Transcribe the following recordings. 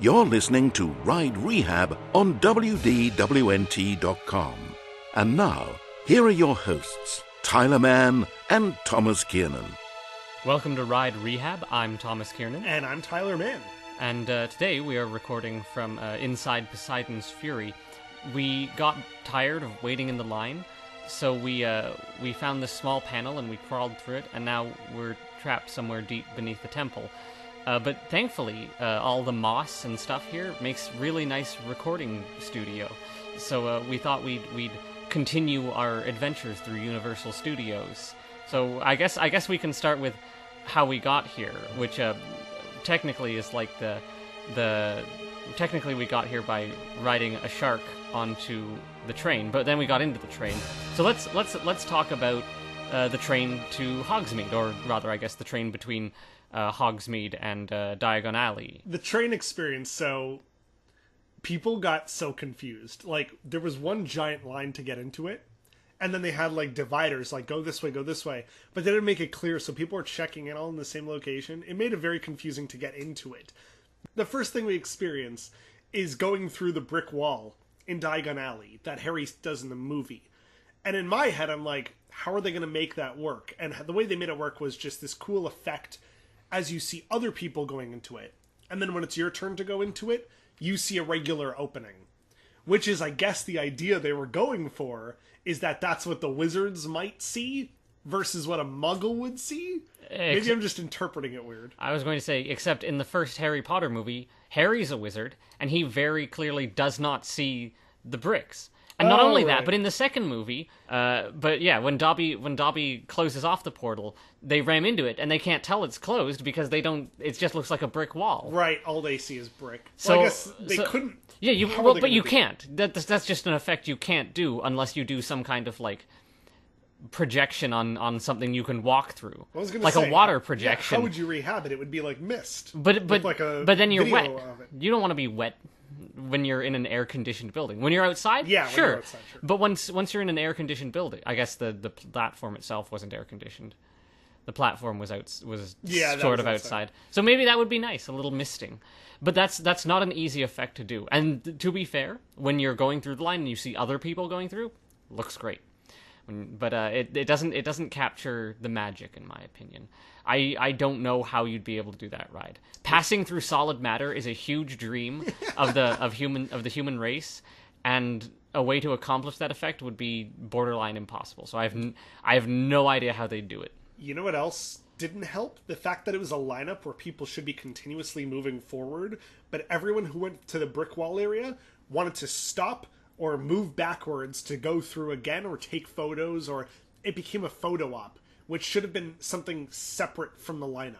You're listening to Ride Rehab on WDWNT.com. And now, here are your hosts, Tyler Mann and Thomas Kiernan. Welcome to Ride Rehab. I'm Thomas Kiernan. And I'm Tyler Mann. And today we are recording from inside Poseidon's Fury. We got tired of waiting in the line, so we found this small panel and we crawled through it, and now we're trapped somewhere deep beneath the temple. But thankfully, all the moss and stuff here makes really nice recording studio. So we thought we'd continue our adventures through Universal Studios. So I guess we can start with how we got here, which technically is like technically we got here by riding a shark onto the train, but then we got into the train. So let's talk about the train to Hogsmeade, or rather, I guess, the train between Hogsmeade and Diagon Alley. The train experience, so people got so confused. Like, there was one giant line to get into it, and then they had, like, dividers, like, go this way, but they didn't make it clear, so people were checking in all in the same location. It made it very confusing to get into it. The first thing we experience is going through the brick wall in Diagon Alley that Harry does in the movie. And in my head, I'm like, how are they going to make that work? And the way they made it work was just this cool effect as you see other people going into it. And then when it's your turn to go into it, you see a regular opening. Which is, I guess, the idea they were going for, is that that's what the wizards might see versus what a muggle would see. Maybe I'm just interpreting it weird. I was going to say, except in the first Harry Potter movie, Harry's a wizard, and he very clearly does not see the bricks. And not only that, but in the second movie, when Dobby closes off the portal, they ram into it, and they can't tell it's closed because it just looks like a brick wall. Right, all they see is brick. So I guess they couldn't... Yeah, but you can't. That's just an effect you can't do unless you do some kind of, like, projection on something you can walk through. I was gonna like say, a water projection. Yeah, how would you rehab it? It would be like mist. But then you're wet. You don't want to be wet when you're in an air-conditioned building. When you're outside, yeah, sure. When you're outside, sure. But once you're in an air-conditioned building, I guess the platform itself wasn't air-conditioned. The platform was sort of outside. So maybe that would be nice, a little misting. But that's not an easy effect to do. And to be fair, when you're going through the line and you see other people going through, looks great. But it doesn't capture the magic, in my opinion. I don't know how you'd be able to do that ride. Passing through solid matter is a huge dream of the human race, and a way to accomplish that effect would be borderline impossible. So I have no idea how they'd do it. You know what else didn't help? The fact that it was a lineup where people should be continuously moving forward, but everyone who went to the brick wall area wanted to stop or move backwards to go through again or take photos, or it became a photo op, which should have been something separate from the lineup.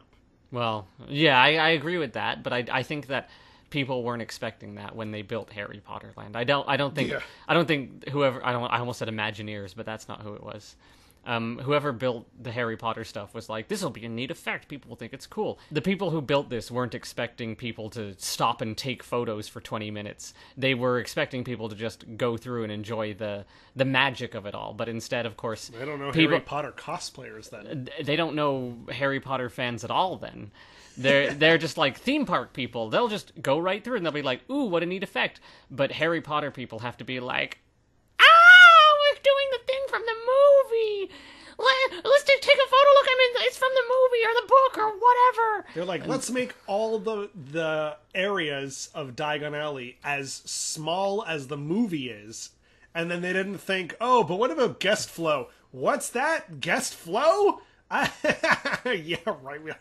Well, yeah, I agree with that, but I think that people weren't expecting that when they built Harry Potter Land. I don't think whoever, I almost said Imagineers, but that's not who it was. Whoever built the Harry Potter stuff was like, this will be a neat effect, people will think it's cool. The people who built this weren't expecting people to stop and take photos for 20 minutes. They were expecting people to just go through and enjoy the magic of it all. But instead, of course, they don't know Harry Potter cosplayers then. They don't know Harry Potter fans at all then. They're just like theme park people. They'll just go right through and they'll be like, ooh, what a neat effect. But Harry Potter people have to be like, doing the thing from the movie. Let's just take a photo. Look, it's from the movie or the book or whatever. They're like, let's make all the areas of Diagon Alley as small as the movie is. And then they didn't think, oh, but what about guest flow? What's that? Guest flow? Yeah, right. We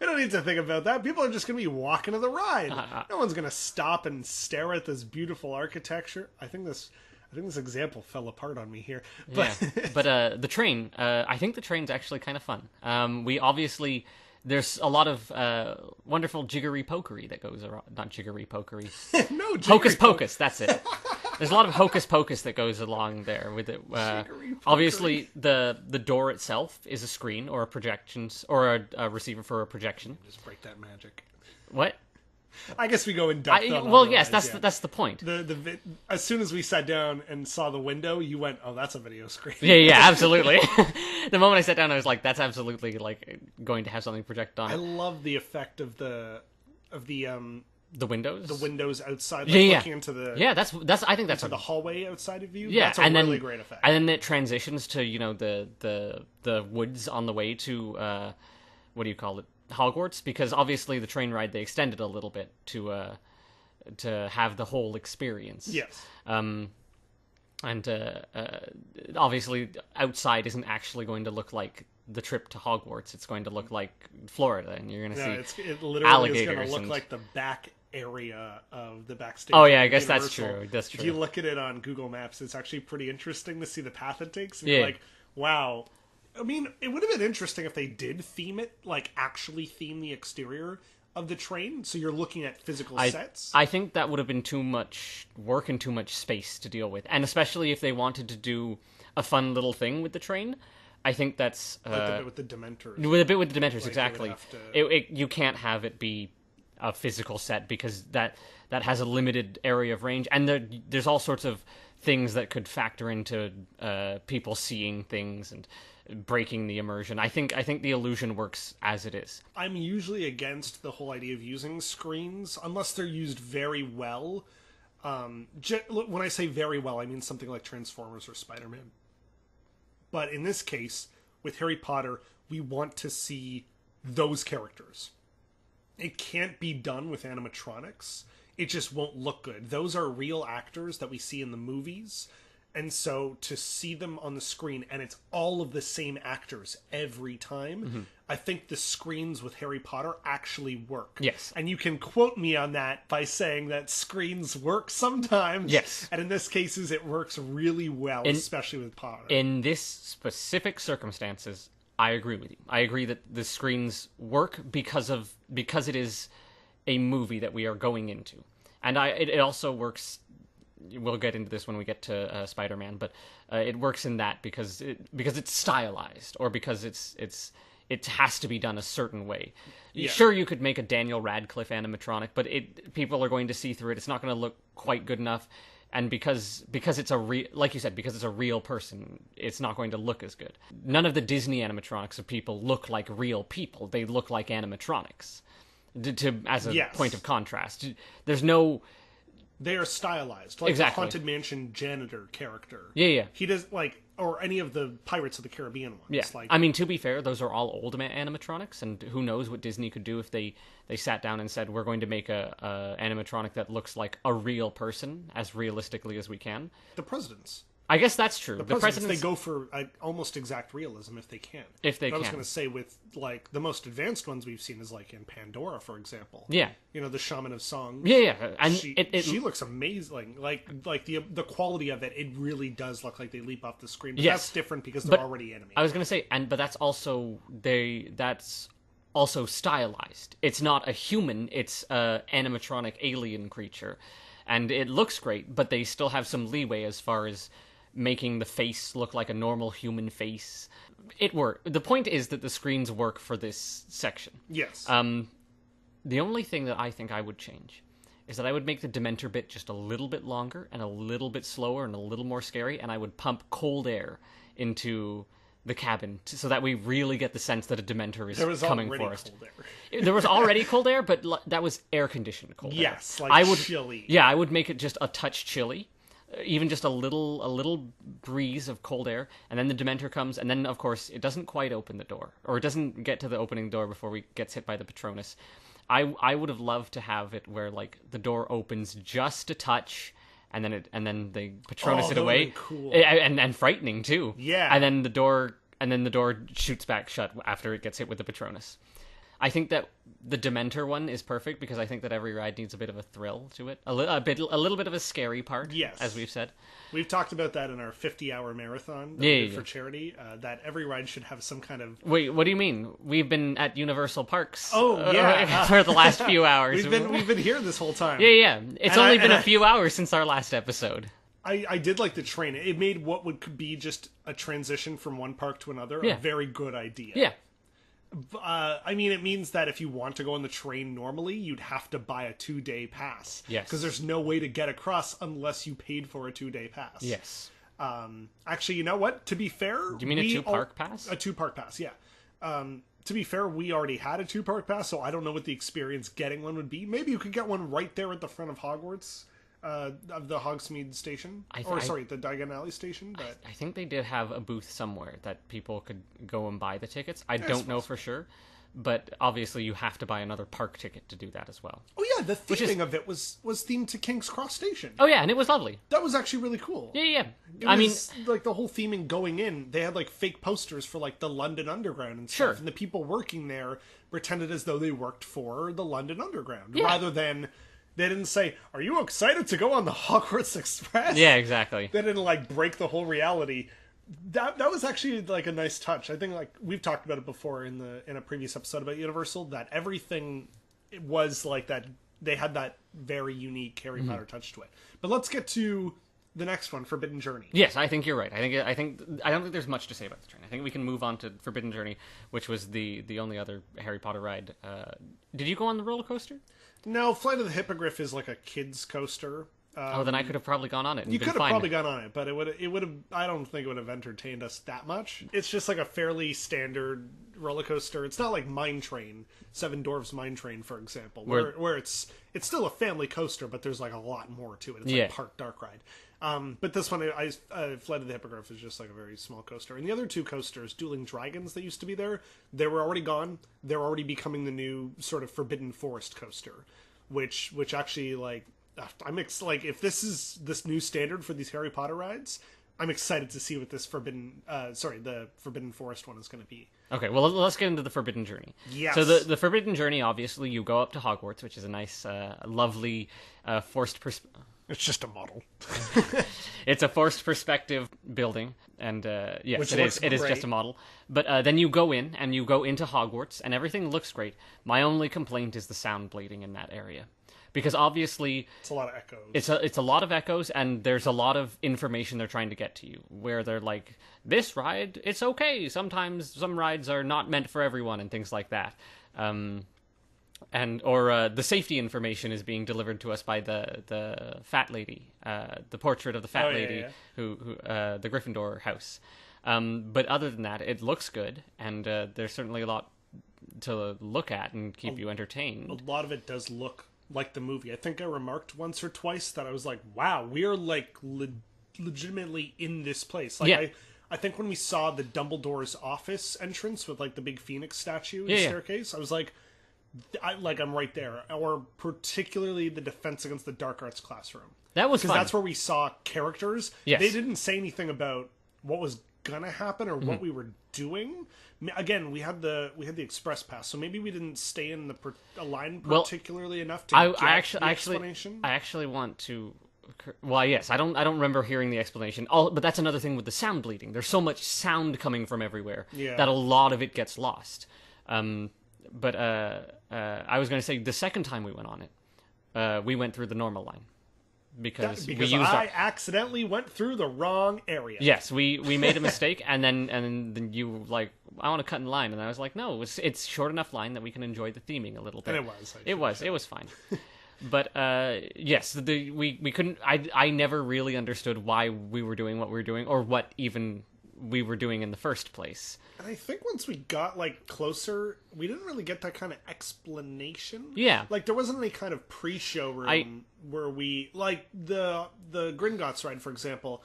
don't need to think about that. People are just going to be walking to the ride. No one's going to stop and stare at this beautiful architecture. I think this example fell apart on me here. But yeah, but the train, I think the train's actually kind of fun. There's a lot of wonderful jiggery-pokery that goes around. Not jiggery-pokery. No, hocus-pocus, that's it. There's a lot of hocus-pocus that goes along there with it. Obviously, the door itself is a screen or a projection, or a receiver for a projection. Just break that magic. What? I guess we go in depth. That's the point. As soon as we sat down and saw the window, you went, "Oh, that's a video screen." Yeah, absolutely. The moment I sat down, I was like, "That's absolutely like going to have something projected on it." I love the effect of the The windows? The windows outside, looking into the... Yeah, that's I think that's the hallway outside of you? Yeah, that's a really great effect. And then it transitions to, the woods on the way to, what do you call it, Hogwarts, because obviously the train ride, they extended a little bit to have the whole experience. Yes. And obviously outside isn't actually going to look like the trip to Hogwarts. It's going to look like Florida, and you're going to see it literally alligators. It's going to look like the back area of the backstage. Oh yeah, I guess that's true. That's true. If you look at it on Google Maps, it's actually pretty interesting to see the path it takes. And you're like, wow. I mean, it would have been interesting if they did theme it, like actually theme the exterior of the train, so you're looking at physical sets. I think that would have been too much work and too much space to deal with, and especially if they wanted to do a fun little thing with the train. I think that's like the bit with the Dementors. With a bit with the Dementors, like exactly. You can't have it be a physical set because that has a limited area of range, and there's all sorts of things that could factor into people seeing things and breaking the immersion. I think the illusion works as it is. I'm usually against the whole idea of using screens unless they're used very well. When I say very well, I mean something like Transformers or Spider-Man. But in this case, with Harry Potter, we want to see those characters. It can't be done with animatronics. It just won't look good. Those are real actors that we see in the movies. And so to see them on the screen, and it's all of the same actors every time, I think the screens with Harry Potter actually work. Yes. And you can quote me on that by saying that screens work sometimes. Yes. And in this case, it works really well, especially with Potter. In this specific circumstances, I agree with you. I agree that the screens work because it is a movie that we are going into. And it also works... We'll get into this when we get to Spider-Man, but it works in that because it's stylized, or because it has to be done a certain way. Yeah. Sure, you could make a Daniel Radcliffe animatronic, but people are going to see through it. It's not going to look quite good enough, and because it's like you said, because it's a real person, it's not going to look as good. None of the Disney animatronics of people look like real people. They look like animatronics. As a point of contrast, there's no. They are stylized, like the Haunted Mansion janitor character. Yeah. He does, or any of the Pirates of the Caribbean ones. Yeah. I mean, to be fair, those are all old animatronics, and who knows what Disney could do if they sat down and said, we're going to make a animatronic that looks like a real person, as realistically as we can. The Presidents. I guess that's true. The Presidents, they go for almost exact realism if they can. I was going to say, with the most advanced ones we've seen is in Pandora, for example. Yeah. The Shaman of Song. Yeah. And she looks amazing. Like the quality of it really does look like they leap off the screen. But that's different because they're already animated. I was going to say, but that's also stylized. It's not a human. It's a animatronic alien creature, and it looks great. But they still have some leeway as far as making the face look like a normal human face. It worked. The point is that the screens work for this section. Yes. The only thing that I think I would change is that I would make the Dementor bit just a little bit longer and a little bit slower and a little more scary, and I would pump cold air into the cabin so that we really get the sense that a Dementor is coming for us. There was already cold air, but that was air-conditioned cold air. Yes, chilly. Yeah, I would make it just a touch chilly. Even just a little breeze of cold air, and then the Dementor comes, and then, of course, it doesn't quite open the door, or it doesn't get to the opening door before he gets hit by the Patronus. I would have loved to have it where, the door opens just a touch, and then they Patronus it away. Cool. And frightening, too. Yeah. And then the door shoots back shut after it gets hit with the Patronus. I think that the Dementor one is perfect because I think that every ride needs a bit of a thrill to it, a little bit of a scary part. Yes, as we've said. We've talked about that in our 50-hour marathon for charity. That every ride should have some kind of. Wait, what do you mean? We've been at Universal Parks. Oh yeah, for the last few hours. we've been here this whole time. Yeah. It's only been a few hours since our last episode. I did like the train. It made what could be just a transition from one park to another a very good idea. Yeah. I mean, it means that if you want to go on the train normally, you'd have to buy a 2-day pass. Yes. Because there's no way to get across unless you paid for a 2-day pass. Yes. Actually, you know what? To be fair... Do you mean a 2-park pass? A 2-park pass, yeah. To be fair, we already had a 2-park pass, so I don't know what the experience getting one would be. Maybe you could get one right there at the front of Hogwarts, of the Hogsmeade station. The Diagon Alley station. But I think they did have a booth somewhere that people could go and buy the tickets. I don't know for sure. But obviously you have to buy another park ticket to do that as well. Oh yeah, the theming of it was themed to King's Cross Station. Oh yeah, and it was lovely. That was actually really cool. Yeah. I mean, like, the whole theming going in, they had, like, fake posters for, like, the London Underground and stuff. Sure. And the people working there pretended as though they worked for the London Underground. Yeah. Rather than, they didn't say, "Are you excited to go on the Hogwarts Express?" Yeah, exactly. They didn't, like, break the whole reality. That was actually, like, a nice touch. I think, like, we've talked about it before in a previous episode about Universal, that everything was like that. They had that very unique Harry Potter touch to it. But let's get to the next one, Forbidden Journey. Yes, I think you're right. I don't think there's much to say about the train. I think we can move on to Forbidden Journey, which was the only other Harry Potter ride. Did you go on the roller coaster? No, Flight of the Hippogriff is like a kids coaster. Then I could have probably gone on it. And you been could have fine. probably gone on it, but it would have. I don't think it would have entertained us that much. It's just like a fairly standard roller coaster. It's not like Mine Train, Seven Dwarfs Mine Train, for example, where it's still a family coaster, but there's like a lot more to it. It's like Park Dark Ride. But this one, Flight of the Hippogriff is just like a very small coaster. And the other two coasters, Dueling Dragons, that used to be there, they were already gone. They're already becoming the new sort of Forbidden Forest coaster, which actually, like, if this is this new standard for these Harry Potter rides, I'm excited to see what this the Forbidden Forest one is going to be. Okay, well, let's get into the Forbidden Journey. Yes. So the Forbidden Journey, obviously, you go up to Hogwarts, which is a nice, lovely, forced perspective. It's just a model. It's a forced perspective building, and yes, Which it is. It is just a model. But then you go in, and you go into Hogwarts, and everything looks great. My only complaint is the sound bleeding in that area. Because obviously it's a lot of echoes. It's a lot of echoes, and there's a lot of information they're trying to get to you. Where they're like, this ride, it's okay. Sometimes some rides are not meant for everyone, and things like that. Or the safety information is being delivered to us by the fat lady, the portrait of the fat lady who the Gryffindor house. But other than that, it looks good, and there's certainly a lot to look at and keep you entertained. A lot of it does look like the movie. I think I remarked once or twice that I was like, wow, we are like legitimately in this place. Like, I think when we saw the Dumbledore's office entrance with like the big Phoenix statue and staircase, I was like, I'm right there. Or particularly the Defense Against the Dark Arts classroom. That was fun. Because that's where we saw characters. Yes. They didn't say anything about what was gonna happen or what we were doing. Again, we had the express pass, so maybe we didn't stay in the line particularly enough to get the explanation. I actually want to. Well, yes, I don't remember hearing the explanation. But that's another thing with the sound bleeding. There's so much sound coming from everywhere that a lot of it gets lost. But I was going to say the second time we went on it, we went through the normal line. Because I accidentally went through the wrong area. Yes, we made a mistake, and then you were like, I want to cut in line, and I was like, no, it's short enough line that we can enjoy the theming a little bit. And it was fine. But yes, we couldn't. I never really understood why we were doing what we were doing, or what even we were doing in the first place. And I think once we got like closer, we didn't really get that kind of explanation. Yeah, like there wasn't any kind of pre-show room where we like the Gringotts ride, for example.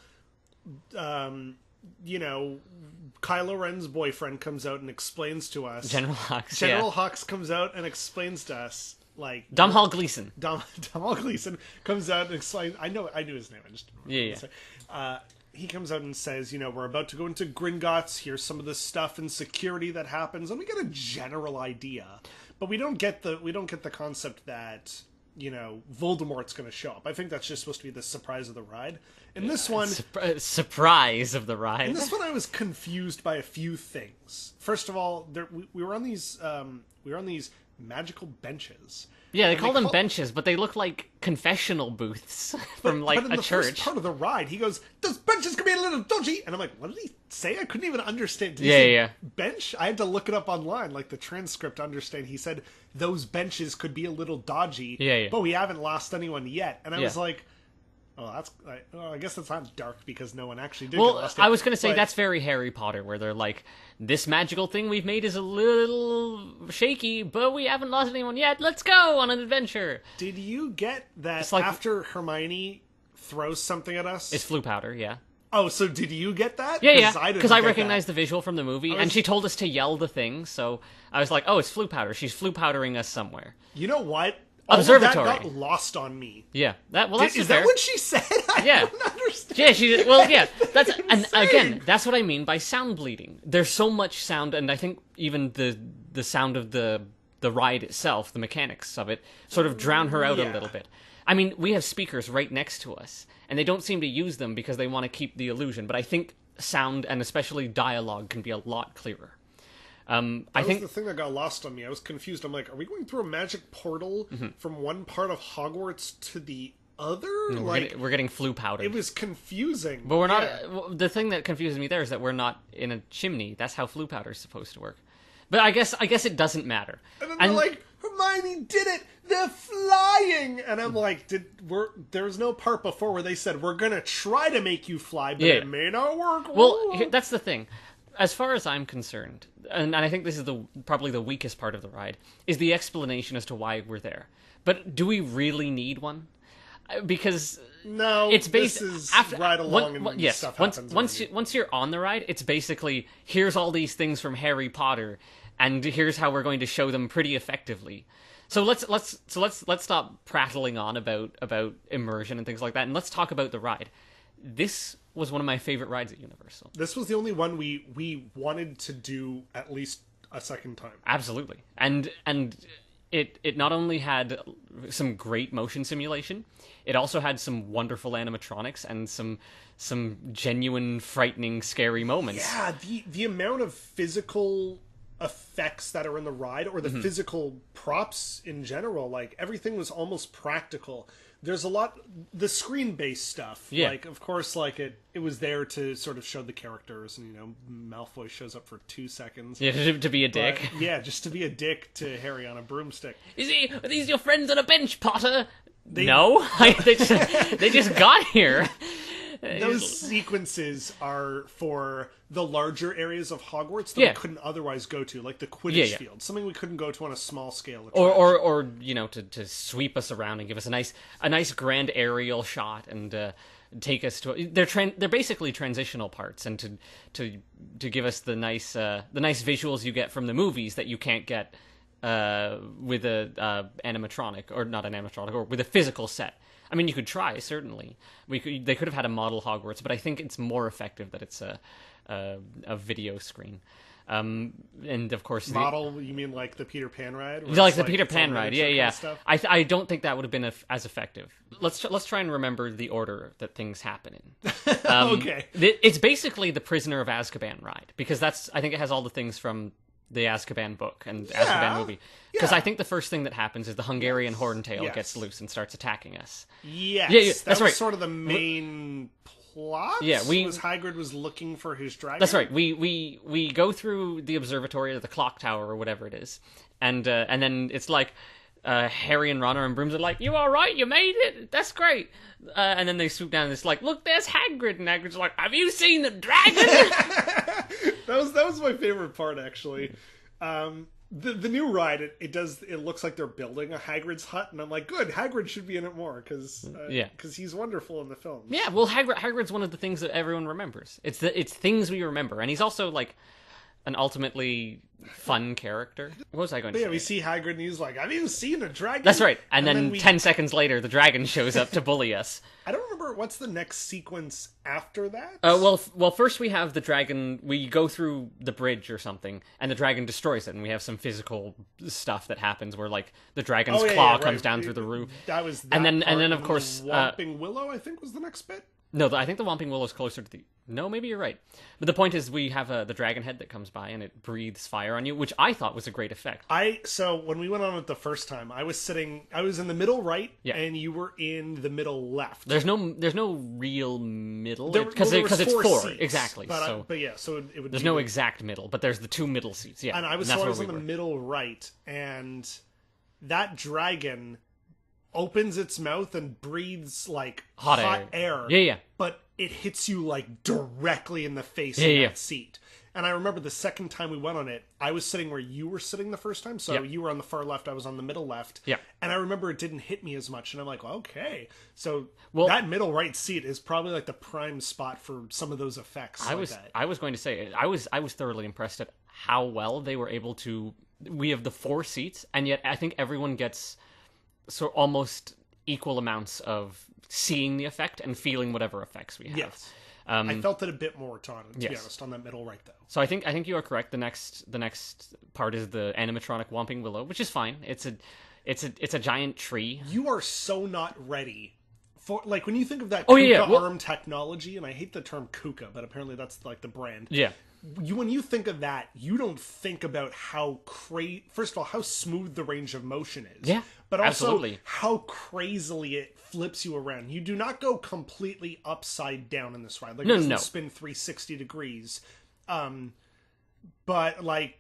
You know, Kylo Ren's boyfriend comes out and explains to us. General Hux. General Hux comes out and explains to us. Like Domhnall Gleeson. Domhnall Gleeson comes out and explains. I knew his name. I just he comes out and says, you know, we're about to go into Gringotts. Here's some of the stuff and security that happens, and we get a general idea, but we don't get the concept that, you know, Voldemort's going to show up. I think that's just supposed to be the surprise of the ride. In this one, surprise of the ride. In this one, I was confused by a few things. First of all, we were on these magical benches. Yeah, they call them benches, but they look like confessional booths from like a church. First part of the ride, he goes, "Those benches can be a little dodgy," and I'm like, "What did he say?" I couldn't even understand. Did he say bench? I had to look it up online, like the transcript, to understand. He said those benches could be a little dodgy, but we haven't lost anyone yet. And I was like, Oh, I guess that's not dark because no one actually did Well, get lost. I was going to say that's very Harry Potter, where they're like, this magical thing we've made is a little shaky, but we haven't lost anyone yet. Let's go on an adventure. Did you get that like, after Hermione throws something at us? It's flu powder, yeah. Oh, so did you get that? Yeah, because I recognized the visual from the movie, and she told us to yell the thing, so I was like, oh, it's flu powder. She's flu powdering us somewhere. You know what? Observatory. All of that got lost on me. Yeah, that's Is fair. that what she said? I don't understand. Yeah, that's and again, that's what I mean by sound bleeding. There's so much sound, and I think even the sound of the ride itself, the mechanics of it, sort of drown her out a little bit. I mean, we have speakers right next to us, and they don't seem to use them because they want to keep the illusion. But I think sound, and especially dialogue, can be a lot clearer. I think the thing that got lost on me. I was confused. I'm like, are we going through a magic portal from one part of Hogwarts to the other? No, we're getting flu powdered. It was confusing. But we're not. The thing that confuses me there is that we're not in a chimney. That's how flu powder is supposed to work. But I guess it doesn't matter. And then they're like, Hermione did it. They're flying. And I'm like, there was no part before where they said we're gonna try to make you fly, but it may not work. Well, that's the thing. As far as I'm concerned, and I think this is probably the weakest part of the ride, is the explanation as to why we're there. But do we really need one? Because no, it's based this is after right along and yes, stuff happens. Once you're on the ride, it's basically here's all these things from Harry Potter, and here's how we're going to show them pretty effectively. So let's stop prattling on about immersion and things like that, and let's talk about the ride. This was one of my favorite rides at Universal. This was the only one we wanted to do at least a second time. Absolutely. And it not only had some great motion simulation, it also had some wonderful animatronics and some genuine, frightening, scary moments. Yeah, the amount of physical effects that are in the ride, or the physical props in general, like everything was almost practical. There's a lot, the screen-based stuff. Yeah. Like, of course, like it was there to sort of show the characters, and Malfoy shows up for 2 seconds. Yeah, to be a dick. Yeah, just to be a dick to Harry on a broomstick. Are these your friends on a bench, Potter? No, they just got here. Those sequences are for the larger areas of Hogwarts that we couldn't otherwise go to, like the Quidditch field, something we couldn't go to on a small scale. Or to sweep us around and give us a nice grand aerial shot and take us to. They're basically transitional parts, and to give us the nice visuals you get from the movies that you can't get with a animatronic, or not an animatronic, or with a physical set. I mean, you could try, certainly. They could have had a model Hogwarts, but I think it's more effective that it's a video screen. And of course, model. You mean like the Peter Pan ride? Like the Peter Pan ride, yeah. I don't think that would have been as effective. Let's try and remember the order that things happen in. Okay, it's basically the Prisoner of Azkaban ride, because I think it has all the things from the Azkaban book and Azkaban movie. Because I think the first thing that happens is the Hungarian Horntail gets loose and starts attacking us. Yes, that's right. Sort of the main plot. Yeah, Hagrid was looking for his dragon. That's right. We go through the observatory or the clock tower or whatever it is, and then it's like Harry and Ron are in brooms are like, "You all right? You made it? That's great." And then they swoop down and it's like, "Look, there's Hagrid," and Hagrid's like, "Have you seen the dragon?" That was my favorite part, actually. The new ride, it looks like they're building a Hagrid's hut, and I'm like, good, Hagrid should be in it more, because he's wonderful in the films. Yeah, well, Hagrid's one of the things that everyone remembers. It's things we remember, and he's also like an ultimately fun character. What was I going to say? Yeah, we see Hagrid and he's like, "Have you seen a dragon?" That's right. And then 10 seconds later, the dragon shows up to bully us. I don't remember what's the next sequence after that. Well, first we have the dragon. We go through the bridge or something, and the dragon destroys it, and we have some physical stuff that happens where like the dragon's claw comes down through the roof. And then of course, the Whomping Willow, I think, was the next bit. No, I think the Whomping Willow is closer to the... No, maybe you're right. But the point is we have the dragon head that comes by and it breathes fire on you, which I thought was a great effect. So when we went on it the first time, I was in the middle right, and you were in the middle left. There's no real middle, because it's four. Seats, exactly. So it would there's no exact middle, but there's the two middle seats, yeah. And I was in the middle right, and that dragon opens its mouth and breathes like hot air. Yeah. But it hits you like directly in the face in that seat. And I remember the second time we went on it, I was sitting where you were sitting the first time. So you were on the far left, I was on the middle left. Yeah. And I remember it didn't hit me as much. And I'm like, well, okay. So that middle right seat is probably like the prime spot for some of those effects. I was going to say, I was thoroughly impressed at how well they were able to... We have the 4 seats, and yet I think everyone gets almost equal amounts of seeing the effect and feeling whatever effects we have. Yes. I felt it a bit more, to be honest, on that middle right, though. So I think you are correct. The next part is the animatronic Whomping Willow, which is fine. It's a giant tree. You are so not ready for, like, when you think of that KUKA arm technology, and I hate the term KUKA, but apparently that's like the brand. Yeah. When you think of that, you don't think about how first of all, how smooth the range of motion is. Yeah, but also absolutely. How crazily it flips you around. You do not go completely upside down in this ride. Like, it doesn't spin 360 degrees. But like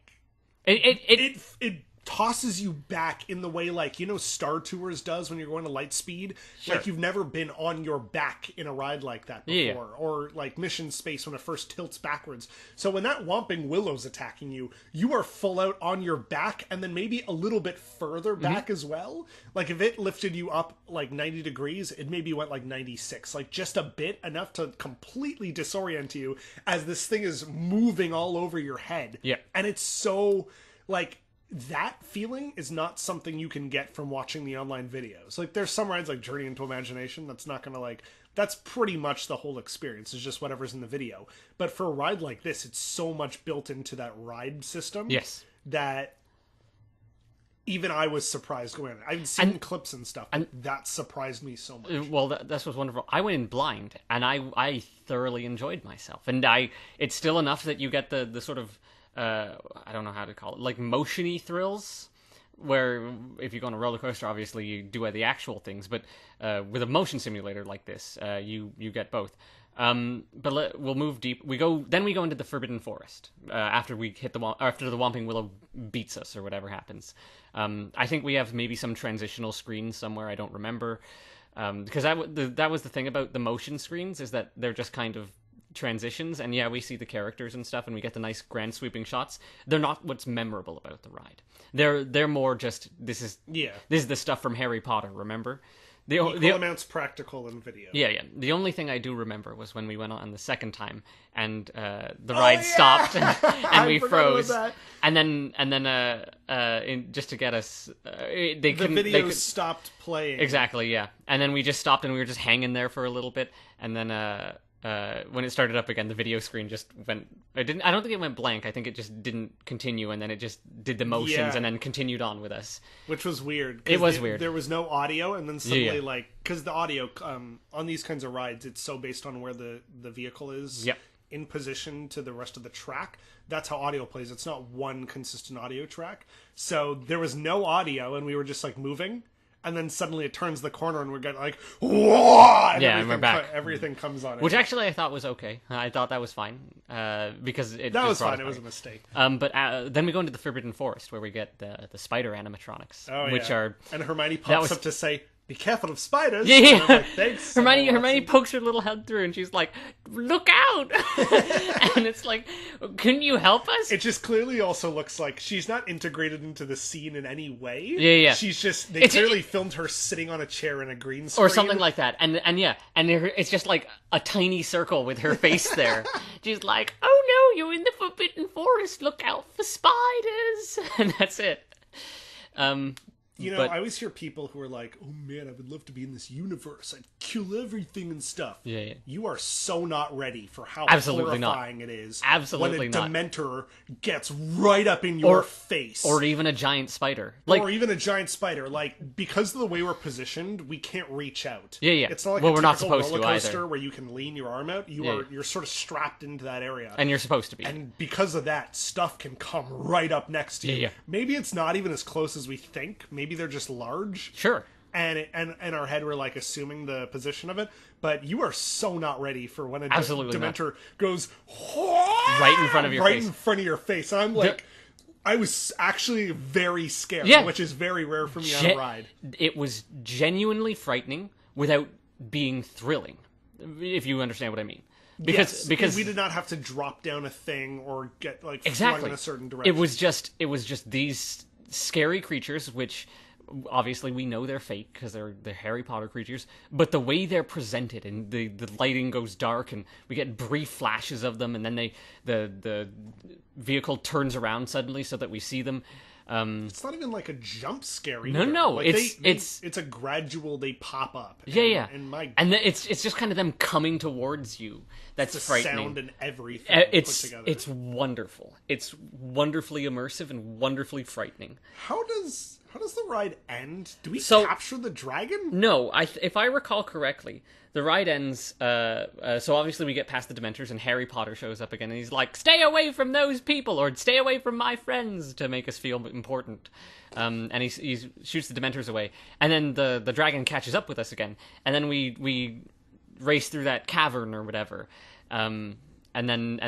it tosses you back in the way, like, you know, Star Tours does when you're going to light speed. Sure. Like, you've never been on your back in a ride like that before. Or like Mission Space when it first tilts backwards. So when that Whomping Willow's attacking you, you are full out on your back, and then maybe a little bit further back as well. Like, if it lifted you up like 90 degrees, it maybe went like 96. Like, just a bit, enough to completely disorient you as this thing is moving all over your head. Yeah. And it's so, like... That feeling is not something you can get from watching the online videos. Like, there's some rides like Journey into Imagination that's not going to, like... That's pretty much the whole experience. It's just whatever's in the video. But for a ride like this, it's so much built into that ride system. Yes. That even I was surprised going on. I've seen clips and stuff, but that surprised me so much. Well, that's what's wonderful. I went in blind, and I thoroughly enjoyed myself. And it's still enough that you get the sort of... I don't know how to call it, like motion-y thrills, where if you go on a roller coaster, obviously you do the actual things, but with a motion simulator like this, you get both. But we'll move deep. We go into the Forbidden Forest after we hit after the Whomping Willow beats us or whatever happens. I think we have maybe some transitional screens somewhere. I don't remember, because that was the thing about the motion screens, is that they're just kind of transitions, and we see the characters and stuff, and we get the nice grand sweeping shots. They're not what's memorable about the ride. They're more just this is the stuff from Harry Potter. Remember, the amounts practical in video. Yeah. The only thing I do remember was when we went on the second time, and the ride stopped, and we froze, and then just to get us, the video stopped playing. Exactly, yeah, and then we just stopped, and we were just hanging there for a little bit, and then when it started up again, the video screen just went... I don't think it went blank. I think it just didn't continue, and then it just did the motions and then continued on with us. Which was weird. It was weird. There was no audio, and then suddenly, like... Because the audio, on these kinds of rides, it's so based on where the vehicle is in position to the rest of the track. That's how audio plays. It's not one consistent audio track. So there was no audio, and we were just, like, moving... And then suddenly it turns the corner and we get like, whoa! And we're back. Everything comes on. Which actually I thought was okay. I thought that was fine. Because it was fine. It was a mistake. But then we go into the Forbidden Forest where we get the spider animatronics. which are... And Hermione pops up to say, be careful of spiders. Yeah. And I'm like, thanks. Hermione pokes her little head through and she's like, look out! And it's like, couldn't you help us? It just clearly also looks like she's not integrated into the scene in any way. Yeah. She's just, they clearly filmed her sitting on a chair in a green screen. Or something like that. And it's just like a tiny circle with her face there. She's like, oh no, you're in the Forbidden Forest, look out for spiders! And that's it. You know, I always hear people who are like, oh man, I would love to be in this universe. I'd kill everything and stuff. Yeah. You are so not ready for how Absolutely horrifying not. it is. Absolutely when a not. Dementor gets right up in your face. Or even a giant spider. Or even a giant spider. Like, because of the way we're positioned, we can't reach out. Yeah. It's not like we're a not typical supposed roller to coaster either. where you can lean your arm out. You're sort of strapped into that area. And you're supposed to be. And because of that, stuff can come right up next to you. Yeah. Maybe it's not even as close as we think. Maybe they're just large. Sure. And in our head, we're like assuming the position of it, but you are so not ready for when a Dementor goes right in front of your face. Right in front of your face. And I'm like, I was actually very scared, which is very rare for me on a ride. It was genuinely frightening without being thrilling, if you understand what I mean. Because we did not have to drop down a thing or get flung in a certain direction. It was just these scary creatures, which obviously we know they're fake because they're Harry Potter creatures, but the way they're presented and the lighting goes dark and we get brief flashes of them, and then the vehicle turns around suddenly so that we see them. It's not even like a jump scare either. No. Like it's a gradual. They pop up. And it's just kind of them coming towards you. That's the frightening. Sound and everything put together. It's wonderful. It's wonderfully immersive and wonderfully frightening. How does the ride end? Do we capture the dragon? No, if I recall correctly, the ride ends. So obviously we get past the Dementors, and Harry Potter shows up again, and he's like, "Stay away from those people," or "Stay away from my friends," to make us feel important. And he shoots the Dementors away, and then the dragon catches up with us again, and then we race through that cavern or whatever. And then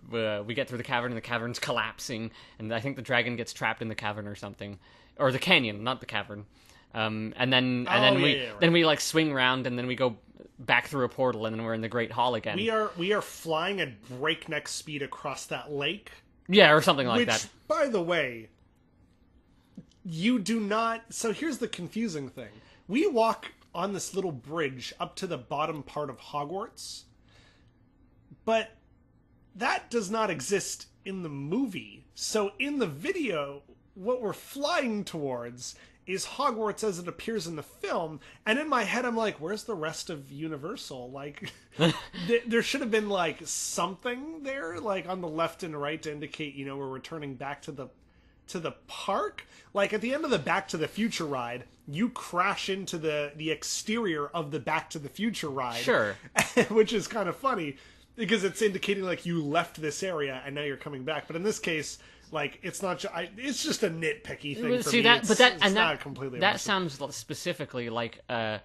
we get through the cavern, and the cavern's collapsing, and I think the dragon gets trapped in the cavern or something. Or the canyon, not the cavern. And then we like swing around, and then we go back through a portal, and then we're in the Great Hall again. We are flying at breakneck speed across that lake. Yeah, or something like that. Which, by the way, you do not... So here's the confusing thing. We walk on this little bridge up to the bottom part of Hogwarts, but that does not exist in the movie. So in the video... what we're flying towards is Hogwarts as it appears in the film, and in my head I'm like, where's the rest of Universal? Like, there should have been like something there, like on the left and right, to indicate, we're returning back to the park. Like at the end of the Back to the Future ride, you crash into the exterior of the Back to the Future ride. Sure. Which is kind of funny because it's indicating like you left this area and now you're coming back. But in this case, like, it's not. It's just a nitpicky thing for me. That completely. That sounds specifically like a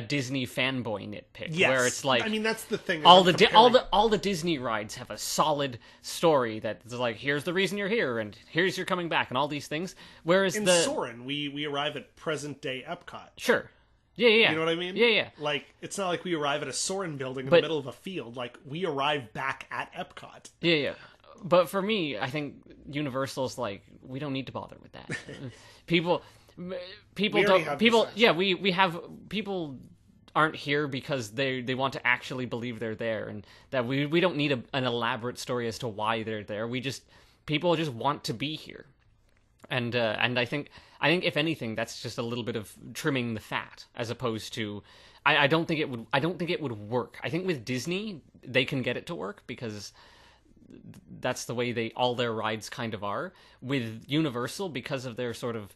Disney fanboy nitpick, yes. Where it's like, I mean, that's the thing. All the Disney rides have a solid story that's like, here's the reason you're here, and here's you're coming back, and all these things. Whereas in Soarin', we arrive at present day Epcot. Sure. Yeah. You know what I mean? Yeah. Like, it's not like we arrive at a Soarin' building in the middle of a field. Like, we arrive back at Epcot. Yeah. But for me, I think Universal's like, we don't need to bother with that. People aren't here because they want to actually believe they're there, and that we don't need an elaborate story as to why they're there. People just want to be here. And I think if anything, that's just a little bit of trimming the fat, as opposed to, I don't think it would work. I think with Disney they can get it to work because that's the way all their rides kind of are. With Universal, because of their sort of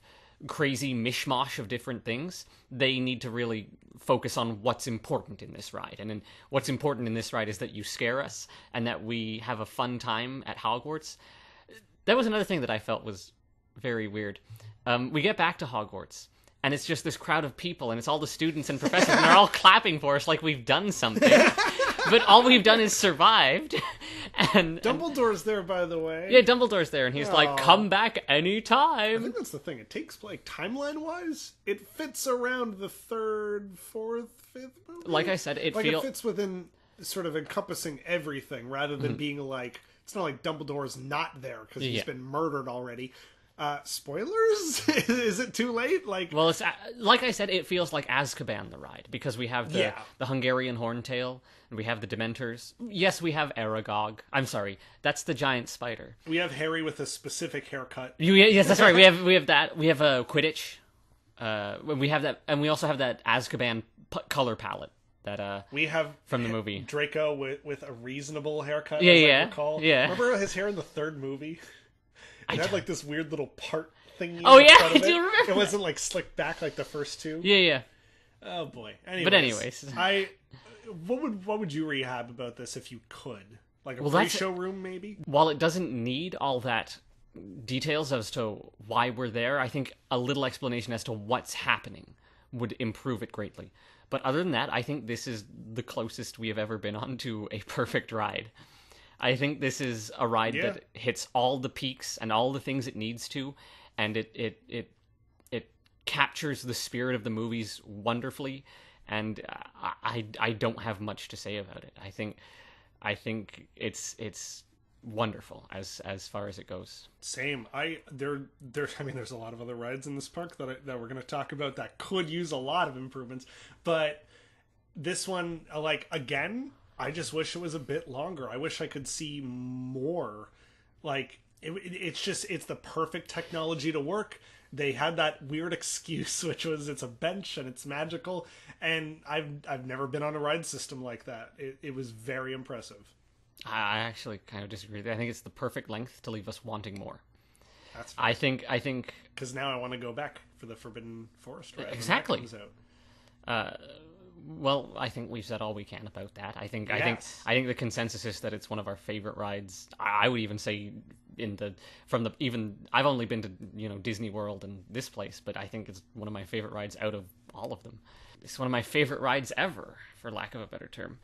crazy mishmash of different things, they need to really focus on what's important in this ride. And what's important in this ride is that you scare us and that we have a fun time at Hogwarts. That was another thing that I felt was very weird. We get back to Hogwarts, and it's just this crowd of people, and it's all the students and professors, and they're all clapping for us like we've done something. But all we've done is survived. And Dumbledore's there, by the way. Yeah, Dumbledore's there, and he's like, come back anytime. I think that's the thing. It takes, like, timeline-wise, it fits around the third, fourth, fifth movie. Like I said, it fits within sort of encompassing everything, rather than being like, it's not like Dumbledore's not there because he's been murdered already. Spoilers? Is it too late? Well, it's like I said, it feels like Azkaban the ride, because we have the Hungarian Horntail, and we have the Dementors. Yes, we have Aragog. I'm sorry, that's the giant spider. We have Harry with a specific haircut. Yes, that's right. We have that. We have a Quidditch. We have that, and we also have that Azkaban color palette that we have from the movie. Draco with a reasonable haircut. Yeah, as yeah, I recall. yeah. Remember his hair in the third movie? It had like this weird little part thingy. Oh yeah, I do remember. It wasn't like slicked back like the first two. Yeah, yeah. Oh boy. Anyways, what would you rehab about this if you could? Like a pre-show room, maybe? While it doesn't need all that details as to why we're there, I think a little explanation as to what's happening would improve it greatly. But other than that, I think this is the closest we have ever been on to a perfect ride. I think this is a ride that hits all the peaks and all the things it needs to, and it captures the spirit of the movies wonderfully. And I don't have much to say about it. I think it's wonderful as far as it goes. Same. There's a lot of other rides in this park that we're going to talk about that could use a lot of improvements, but this one, like, again, I just wish it was a bit longer. I wish I could see more. Like, it's the perfect technology to work. They had that weird excuse, which was it's a bench and it's magical, and I've never been on a ride system like that. It was very impressive. I actually kind of disagree. I think it's the perfect length to leave us wanting more. That's fair. I think because now I want to go back for the Forbidden Forest ride. Exactly. Well, I think we've said all we can about that. I think the consensus is that it's one of our favorite rides. I would even say I've only been to Disney World and this place, but I think it's one of my favorite rides out of all of them. It's one of my favorite rides ever, for lack of a better term.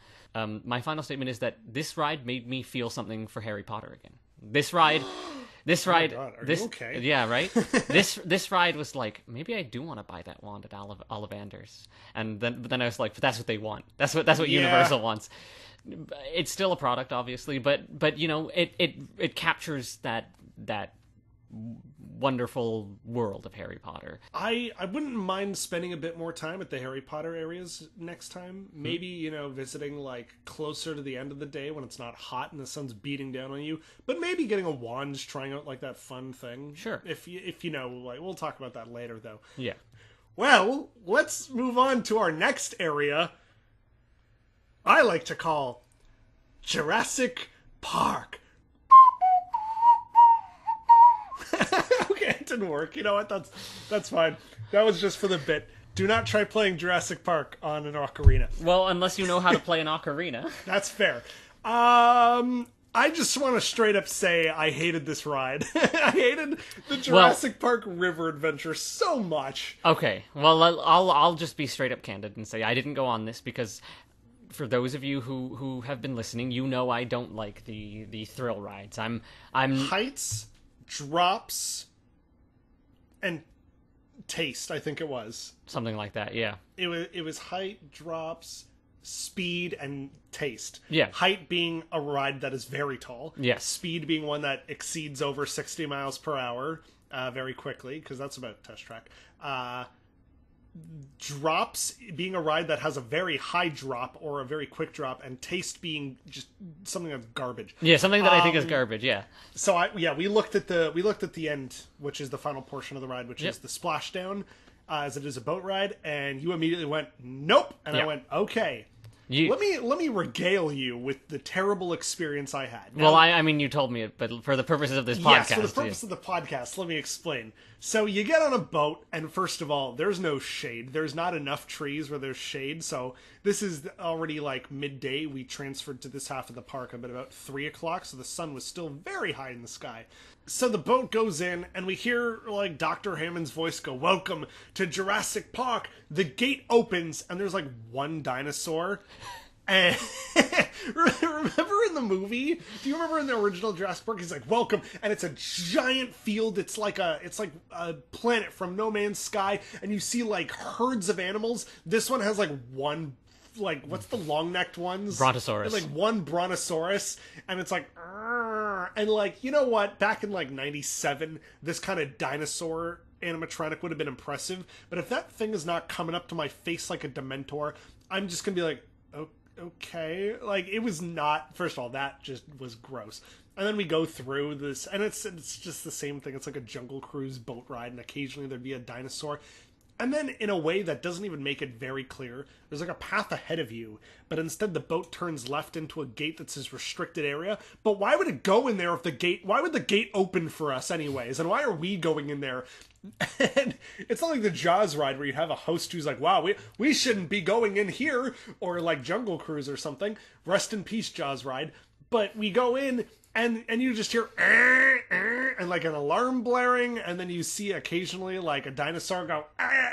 My final statement is that this ride made me feel something for Harry Potter again. This ride, oh God, are you okay? Yeah, right. This ride was like, maybe I do want to buy that wand at Ollivander's, but then I was like, but that's what they want. That's what Universal wants. It's still a product, obviously, but it captures that wonderful world of Harry Potter. I wouldn't mind spending a bit more time at the Harry Potter areas next time. Maybe, visiting like closer to the end of the day when it's not hot and the sun's beating down on you. But maybe getting a wand, trying out like that fun thing. Sure. If like, we'll talk about that later though. Yeah. Well, let's move on to our next area. I like to call Jurassic Park. Okay, it didn't work. You know what? That's fine. That was just for the bit. Do not try playing Jurassic Park on an ocarina. Well, unless you know how to play an ocarina. That's fair. I just want to straight up say I hated this ride. I hated the Jurassic Park River Adventure so much. Okay, well, I'll just be straight up candid and say I didn't go on this because, for those of you who have been listening, I don't like the thrill rides. I'm heights, drops, and taste. I think it was something like that. Yeah, it was height, drops, speed, and taste. Yeah, height being a ride that is very tall. Yes, speed being one that exceeds over 60 miles per hour very quickly, because that's about test track. Drops being a ride that has a very high drop or a very quick drop, and taste being just something that's garbage. Yeah, something that I think is garbage. Yeah. So we looked at the end, which is the final portion of the ride, which is the splashdown, as it is a boat ride, and you immediately went nope, and I went okay. Let me regale you with the terrible experience I had. Now, well, I mean, you told me it, but for the purposes of this podcast. Yes, for the purpose of the podcast, let me explain. So you get on a boat, and first of all, there's no shade. There's not enough trees where there's shade, so this is already like midday. We transferred to this half of the park at about 3 o'clock, so the sun was still very high in the sky. So the boat goes in, and we hear like Dr. Hammond's voice go, "Welcome to Jurassic Park." The gate opens, and there's like one dinosaur. And remember in the movie? Do you remember in the original Jurassic Park? He's like, "Welcome," and it's a giant field. It's like a planet from No Man's Sky, and you see like herds of animals. This one has like one. Like, what's the long-necked ones? Brontosaurus. Like one brontosaurus, and it's like, "Arr!" And like, you know what? Back in like 97, this kind of dinosaur animatronic would have been impressive. But if that thing is not coming up to my face like a Dementor, I'm just gonna be like, oh, okay. Like, it was not. First of all, that just was gross. And then we go through this, and it's just the same thing. It's like a Jungle Cruise boat ride, and occasionally there'd be a dinosaur. And then, in a way that doesn't even make it very clear, there's like a path ahead of you, but instead the boat turns left into a gate that says restricted area. But why would it go in there why would the gate open for us anyways? And why are we going in there? And it's not like the Jaws ride where you have a host who's like, "Wow, we shouldn't be going in here," or like Jungle Cruise or something. Rest in peace, Jaws ride. But we go in, and you just hear and like an alarm blaring, and then you see occasionally like a dinosaur go and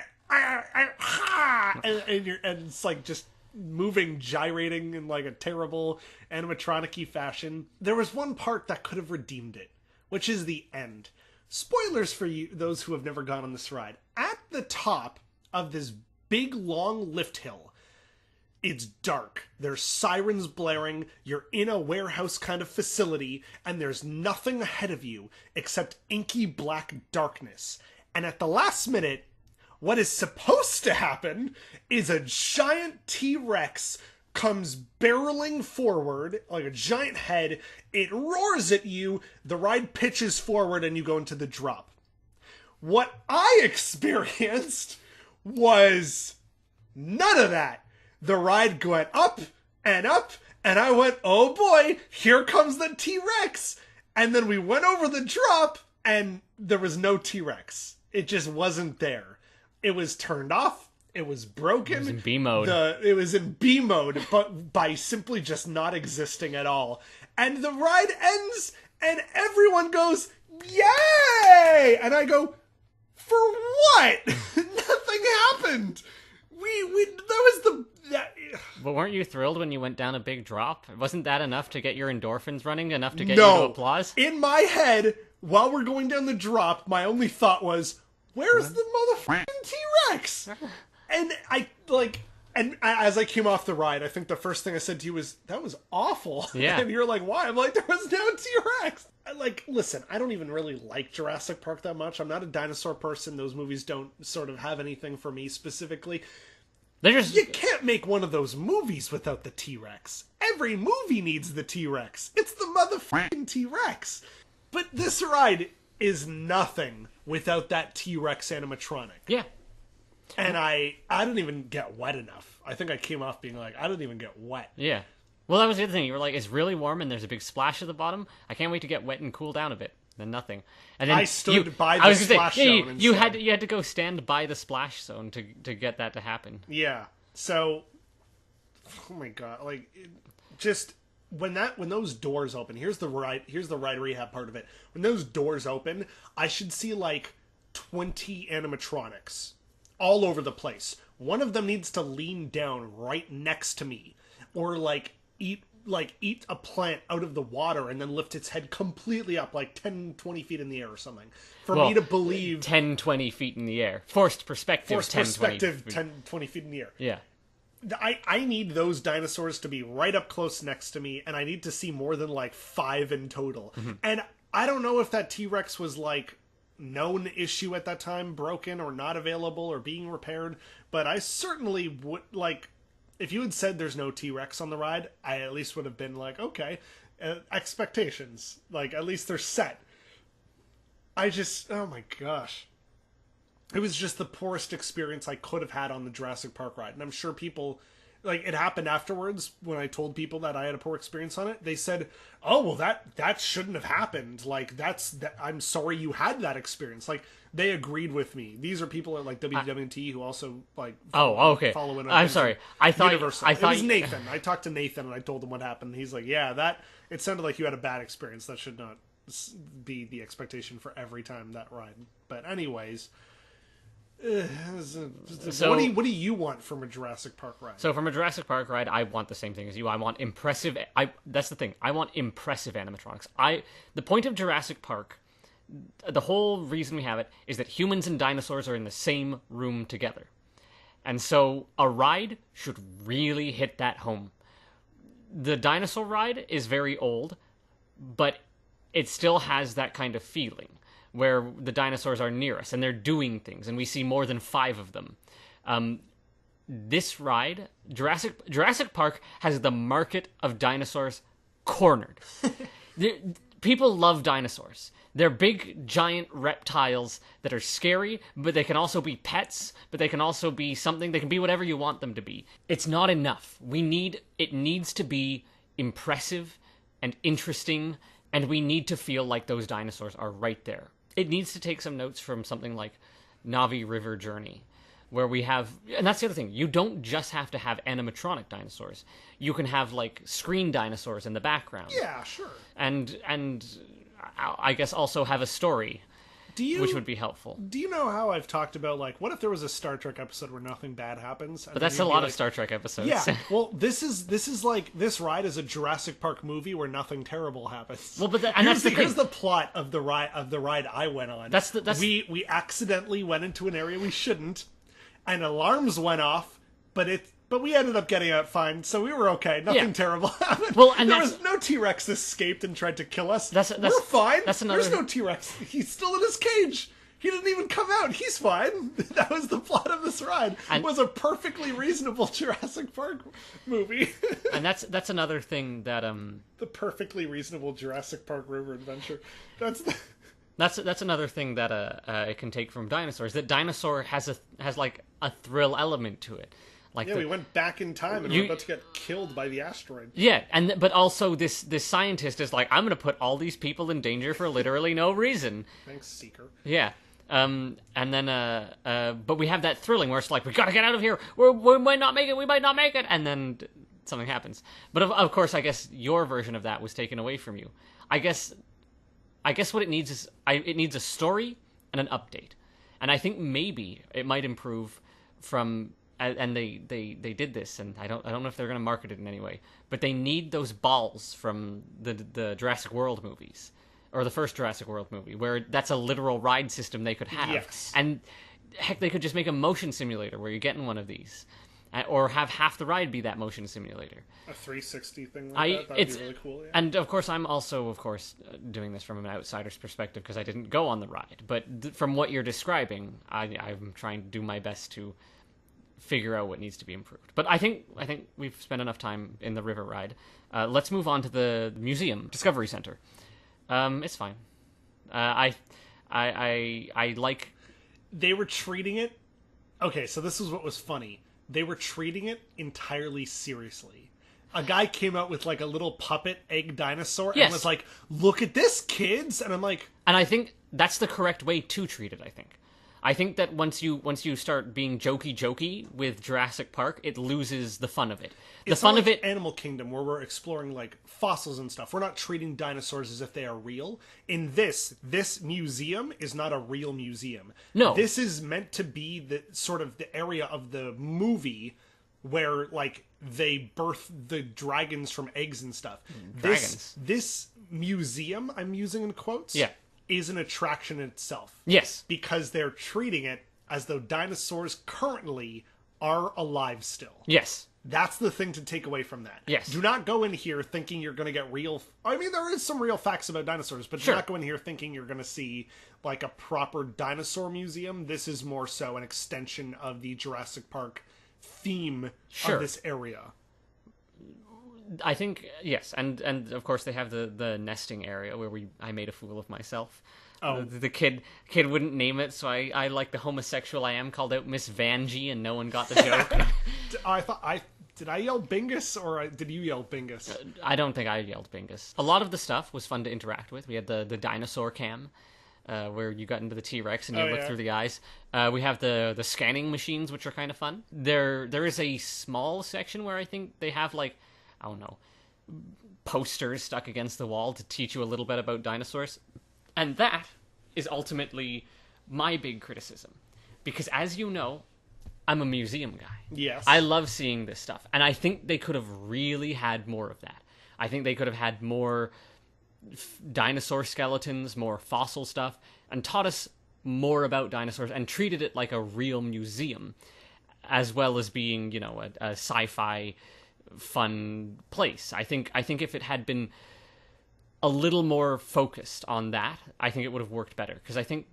it's like just moving, gyrating in like a terrible animatronic-y fashion. There was one part that could have redeemed it, which is the end. Spoilers for you, those who have never gone on this ride. At the top of this big, long lift hill, it's dark. There's sirens blaring. You're in a warehouse kind of facility, and there's nothing ahead of you except inky black darkness. And at the last minute, what is supposed to happen is a giant T-Rex comes barreling forward, like a giant head. It roars at you, the ride pitches forward, and you go into the drop. What I experienced was none of that. The ride went up, and I went, oh boy, here comes the T-Rex. And then we went over the drop, and there was no T-Rex. It just wasn't there. It was turned off. It was broken. It was in B mode. It was in B mode, but by simply just not existing at all. And the ride ends, and everyone goes, yay! And I go, for what? Nothing happened. But weren't you thrilled when you went down a big drop? Wasn't that enough to get your endorphins running, enough to get you to applause? In my head, while we're going down the drop, my only thought was, where's the motherfucking T-Rex? And as I came off the ride, I think the first thing I said to you was, that was awful. Yeah. And you're like, why? I'm like, there was no T-Rex. Listen, I don't even really like Jurassic Park that much. I'm not a dinosaur person. Those movies don't sort of have anything for me specifically. You can't make one of those movies without the T-Rex. Every movie needs the T-Rex. It's the motherfucking T-Rex. But this ride is nothing without that T-Rex animatronic. Yeah. And I didn't even get wet enough. I think I came off being like, I didn't even get wet. Yeah. Well, that was the other thing. You were like, it's really warm and there's a big splash at the bottom. I can't wait to get wet and cool down a bit. Then nothing. And then I stood by the splash zone. You had to go stand by the splash zone to get that to happen. Yeah. So, oh my god, just when those doors open. Here's the ride rehab part of it. When those doors open, I should see 20 animatronics all over the place. One of them needs to lean down right next to me, or eat a plant out of the water and then lift its head completely up 10, 20 feet in the air or something. For me to believe 10, 20 feet in the air. Forced perspective 10, 20 feet in the air. Yeah. I need those dinosaurs to be right up close next to me, and I need to see more than 5 in total. Mm-hmm. And I don't know if that T-Rex was known issue at that time, broken or not available or being repaired, but I certainly would if you had said there's no T-Rex on the ride, I at least would have been okay, expectations, at least they're set. Oh my gosh. It was just the poorest experience I could have had on the Jurassic Park ride. And I'm sure people, it happened afterwards when I told people that I had a poor experience on it. They said, oh, well, that shouldn't have happened. I'm sorry you had that experience. They agreed with me. These are people at WWT who also okay. Follow in. I'm sorry. I thought it was Nathan. I talked to Nathan and I told him what happened. He's like, yeah, it sounded like you had a bad experience. That should not be the expectation for every time that ride. But anyways, what do you want from a Jurassic Park ride? So from a Jurassic Park ride, I want the same thing as you. I want impressive. That's the thing. I want impressive animatronics. The point of Jurassic Park, the whole reason we have it, is that humans and dinosaurs are in the same room together. And so a ride should really hit that home. The dinosaur ride is very old, but it still has that kind of feeling where the dinosaurs are near us and they're doing things and we see more than 5 of them. This ride, Jurassic Park, has the market of dinosaurs cornered. People love dinosaurs. They're big, giant reptiles that are scary, but they can also be pets, but they can also be something. They can be whatever you want them to be. It's not enough. It needs to be impressive and interesting, and we need to feel like those dinosaurs are right there. It needs to take some notes from something like Navi River Journey, where we have, and that's the other thing, you don't just have to have animatronic dinosaurs. You can have screen dinosaurs in the background. Yeah, sure. And I guess also have a story. which would be helpful. Do you know how I've talked about, like, what if there was a Star Trek episode where nothing bad happens? But that's a lot of Star Trek episodes. Yeah, well, this is like, this ride is a Jurassic Park movie where nothing terrible happens. Well, but that's the thing. Here's the plot of the ride I went on. We accidentally went into an area we shouldn't, and alarms went off, but we ended up getting out fine, so we were okay. Nothing terrible happened. Well, and there was no T-Rex escaped and tried to kill us. We're fine. There's no T-Rex. He's still in his cage. He didn't even come out. He's fine. That was the plot of this ride. It was a perfectly reasonable Jurassic Park movie. And that's another thing that the perfectly reasonable Jurassic Park River Adventure. That's another thing that it can take from dinosaurs. That dinosaur has like a thrill element to it. Like we went back in time and we're about to get killed by the asteroid. Yeah, but also this scientist is like, I'm going to put all these people in danger for literally no reason. Thanks, Seeker. Yeah. And then but we have that thrilling where it's like, we got to get out of here. We might not make it. And then something happens. But of course, I guess your version of that was taken away from you. I guess what it needs is it needs a story and an update. And I think maybe it might improve from. And they did this, and I don't know if they're going to market it in any way, but they need those balls from the Jurassic World movies, or the first Jurassic World movie, where that's a literal ride system they could have. Yes. And heck, they could just make a motion simulator where you're getting one of these, or have half the ride be that motion simulator. A 360 thing like that'd be really cool. Yeah. And of course, I'm also doing this from an outsider's perspective because I didn't go on the ride, but from what you're describing, I'm trying to do my best to figure out what needs to be improved. But I think we've spent enough time in the river ride. Let's move on to the museum, Discovery Center. It's fine. I like... They were treating it... Okay, so this is what was funny. They were treating it entirely seriously. A guy came out with like a little puppet egg dinosaur and was like, look at this, kids! And I'm like... And I think that's the correct way to treat it, I think. I think that once you start being jokey with Jurassic Park, it loses the fun of it. It's not like Animal Kingdom, where we're exploring like fossils and stuff. We're not treating dinosaurs as if they are real. In this museum is not a real museum. No, this is meant to be the sort of the area of the movie where like they birth the dragons from eggs and stuff. Dragons. This museum, I'm using in quotes. Yeah. Is an attraction in itself. Yes. Because they're treating it as though dinosaurs currently are alive still. Yes. That's the thing to take away from that. Yes. Do not go in here thinking you're going to get real... I mean, there is some real facts about dinosaurs, but do not go in here thinking you're going to see like a proper dinosaur museum. This is more so an extension of the Jurassic Park theme of this area. I think yes, and of course they have the nesting area where I made a fool of myself. Oh, the kid wouldn't name it, so I like the homosexual I am called out Miss Vanjie, and no one got the joke. Did I yell Bingus or did you yell Bingus? I don't think I yelled Bingus. A lot of the stuff was fun to interact with. We had the dinosaur cam. Where you got into the T-Rex and you look through the eyes. We have the scanning machines, which are kind of fun. There is a small section where I think they have like, I don't know, posters stuck against the wall to teach you a little bit about dinosaurs. And that is ultimately my big criticism. Because as you know, I'm a museum guy. Yes. I love seeing this stuff. And I think they could have really had more of that. I think they could have had more dinosaur skeletons, more fossil stuff, and taught us more about dinosaurs and treated it like a real museum, as well as being, a sci-fi fun place. I think if it had been a little more focused on that, I think it would have worked better. Because I think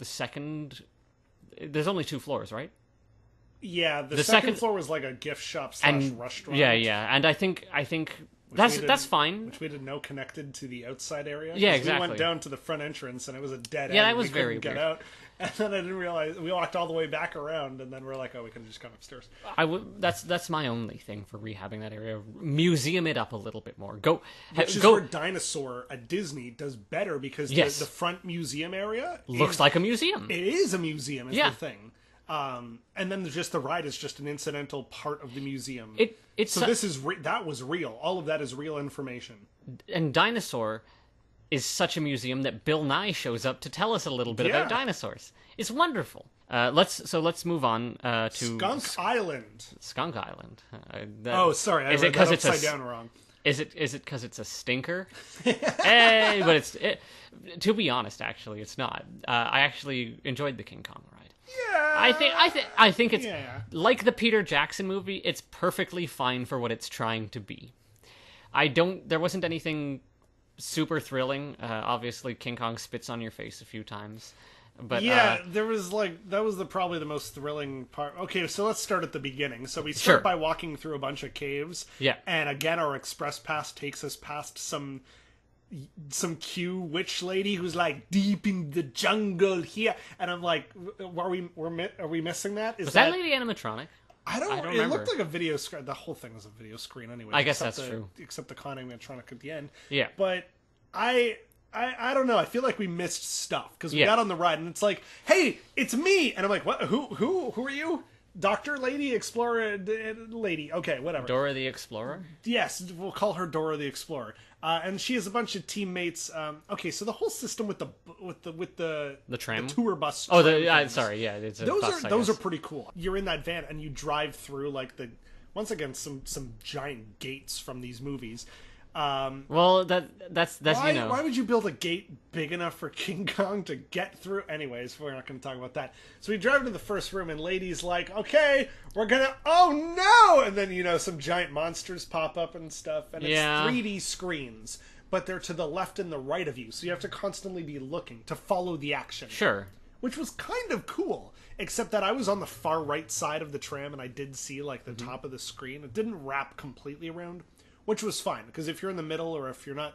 there's only 2 floors, right? Yeah, the second floor was like a gift shop / restaurant. Yeah, and I think that's fine. Which we didn't know connected to the outside area. Yeah, exactly. We went down to the front entrance and it was a dead end. Yeah, that was we very couldn't weird. Get out. And then I didn't realize we walked all the way back around, and then we're like, oh, we could have just gone upstairs. That's my only thing for rehabbing that area. Museum it up a little bit more. Which is where Dinosaur at Disney does better because the front museum area looks like a museum. It is a museum. Is the thing. And then just the ride is just an incidental part of the museum. That was real. All of that is real information. And Dinosaur is such a museum that Bill Nye shows up to tell us a little bit about dinosaurs. It's wonderful. Let's move on to Skunk Island. Skunk Island. Sorry, I read that upside down wrong. Is it because it's a stinker? Hey, but to be honest, actually, it's not. I actually enjoyed the King Kong ride. Yeah, I think it's like the Peter Jackson movie. It's perfectly fine for what it's trying to be. There wasn't anything super thrilling. Obviously, King Kong spits on your face a few times. But there was that was probably the most thrilling part. Okay, so let's start at the beginning. So we start by walking through a bunch of caves. Yeah. And again, our express pass takes us past some cute witch lady who's like deep in the jungle here, and I'm like, are we missing that? Was that lady animatronic? I don't remember. It looked like a video screen. The whole thing was a video screen anyway. I guess that's true. Except the con animatronic at the end. Yeah. But I don't know. I feel like we missed stuff because we got on the ride and it's like, hey, it's me, and I'm like, what? Who are you? Doctor Lady Explorer Lady? Okay, whatever. Dora the Explorer. Yes, we'll call her Dora the Explorer. And she has a bunch of teammates. Okay, so the whole system with the tram, the tour bus. Oh, it's those are pretty cool. You're in that van and you drive through once again some giant gates from these movies. Well, that's why would you build a gate big enough for King Kong to get through? Anyways, we're not going to talk about that. So we drive to the first room, and Lady's like, "Okay, we're gonna." Oh no! And then some giant monsters pop up and stuff, and it's 3D screens, but they're to the left and the right of you, so you have to constantly be looking to follow the action. Sure. Which was kind of cool, except that I was on the far right side of the tram, and I did see the top of the screen. It didn't wrap completely around. Which was fine, because if you're in the middle or if you're not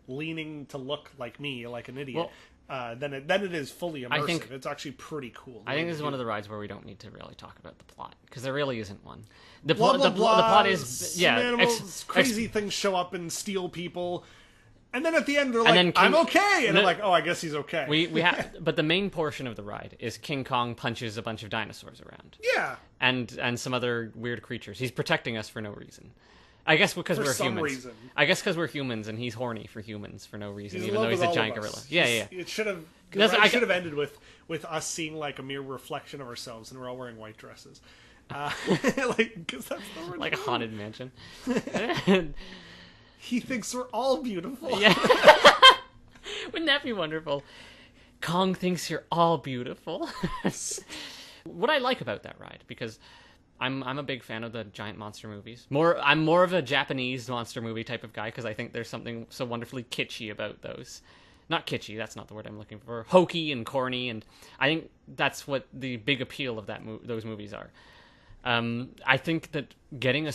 leaning to look like me, like an idiot, then it is fully immersive. It's actually pretty cool. I think this is one of the rides where we don't need to really talk about the plot, because there really isn't one. The plot is animals, crazy things show up and steal people, and then at the end they're like, "I'm okay," and I'm like, "Oh, I guess he's okay." But the main portion of the ride is King Kong punches a bunch of dinosaurs around. Yeah, and some other weird creatures. He's protecting us for no reason. I guess because we're humans. I guess because we're humans, and he's horny for humans for no reason, even though he's a giant gorilla. Yeah. It should have ended with us seeing a mere reflection of ourselves, and we're all wearing white dresses, because that's the like a haunted mansion. He thinks we're all beautiful. Yeah. Wouldn't that be wonderful? Kong thinks you're all beautiful. What I like about that ride, because I'm a big fan of the giant monster movies. I'm more of a Japanese monster movie type of guy, because I think there's something so wonderfully kitschy about those. Not kitschy, that's not the word I'm looking for. Hokey and corny, and I think that's what the big appeal of those movies are. I think that getting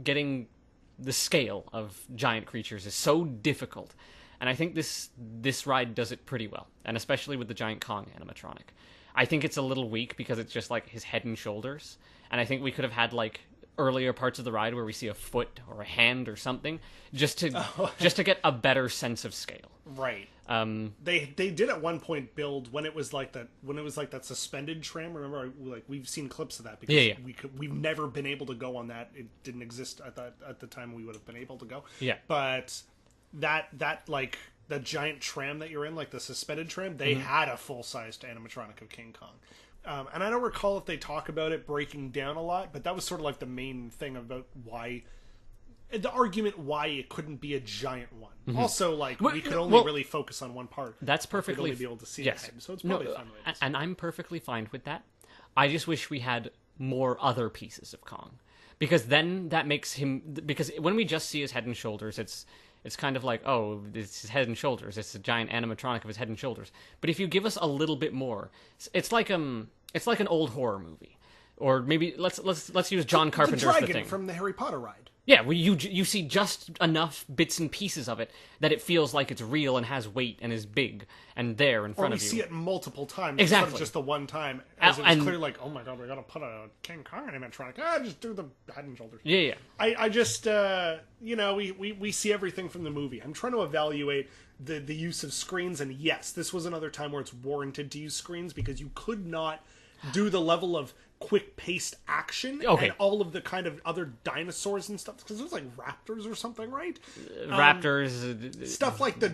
getting the scale of giant creatures is so difficult, and I think this ride does it pretty well, and especially with the giant Kong animatronic. I think it's a little weak because it's just his head and shoulders, and I think we could have had earlier parts of the ride where we see a foot or a hand or something just to get a better sense of scale. Right. They did at one point build when it was that suspended tram. Remember, we've seen clips of that because we've never been able to go on that. It didn't exist at the time we would have been able to go. Yeah. But the giant tram that you're in, the suspended tram, they had a full-sized animatronic of King Kong. And I don't recall if they talk about it breaking down a lot, but that was sort of the main thing about the argument why it couldn't be a giant one. Mm-hmm. Also, we could only really focus on one part. That's perfectly... We'd only be able to see it, so it's probably fine. And I'm perfectly fine with that. I just wish we had more other pieces of Kong. Because then that makes him... Because when we just see his head and shoulders, it's kind of it's his head and shoulders. It's a giant animatronic of his head and shoulders. But if you give us a little bit more, it's like an old horror movie, or maybe let's use John Carpenter's The Dragon The Thing from the Harry Potter ride. Yeah, well, you see just enough bits and pieces of it that it feels like it's real and has weight and is big and there in front of you. Or we see it multiple times exactly. instead of just the one time. As it was clear, oh my god, we gotta put a King Kong animatronic. Just do the head and shoulders. Yeah. I just, we see everything from the movie. I'm trying to evaluate the use of screens, and yes, this was another time where it's warranted to use screens because you could not do the level of quick-paced action and all of the kind of other dinosaurs and stuff, because there's like raptors or something, right? Raptors, stuff like the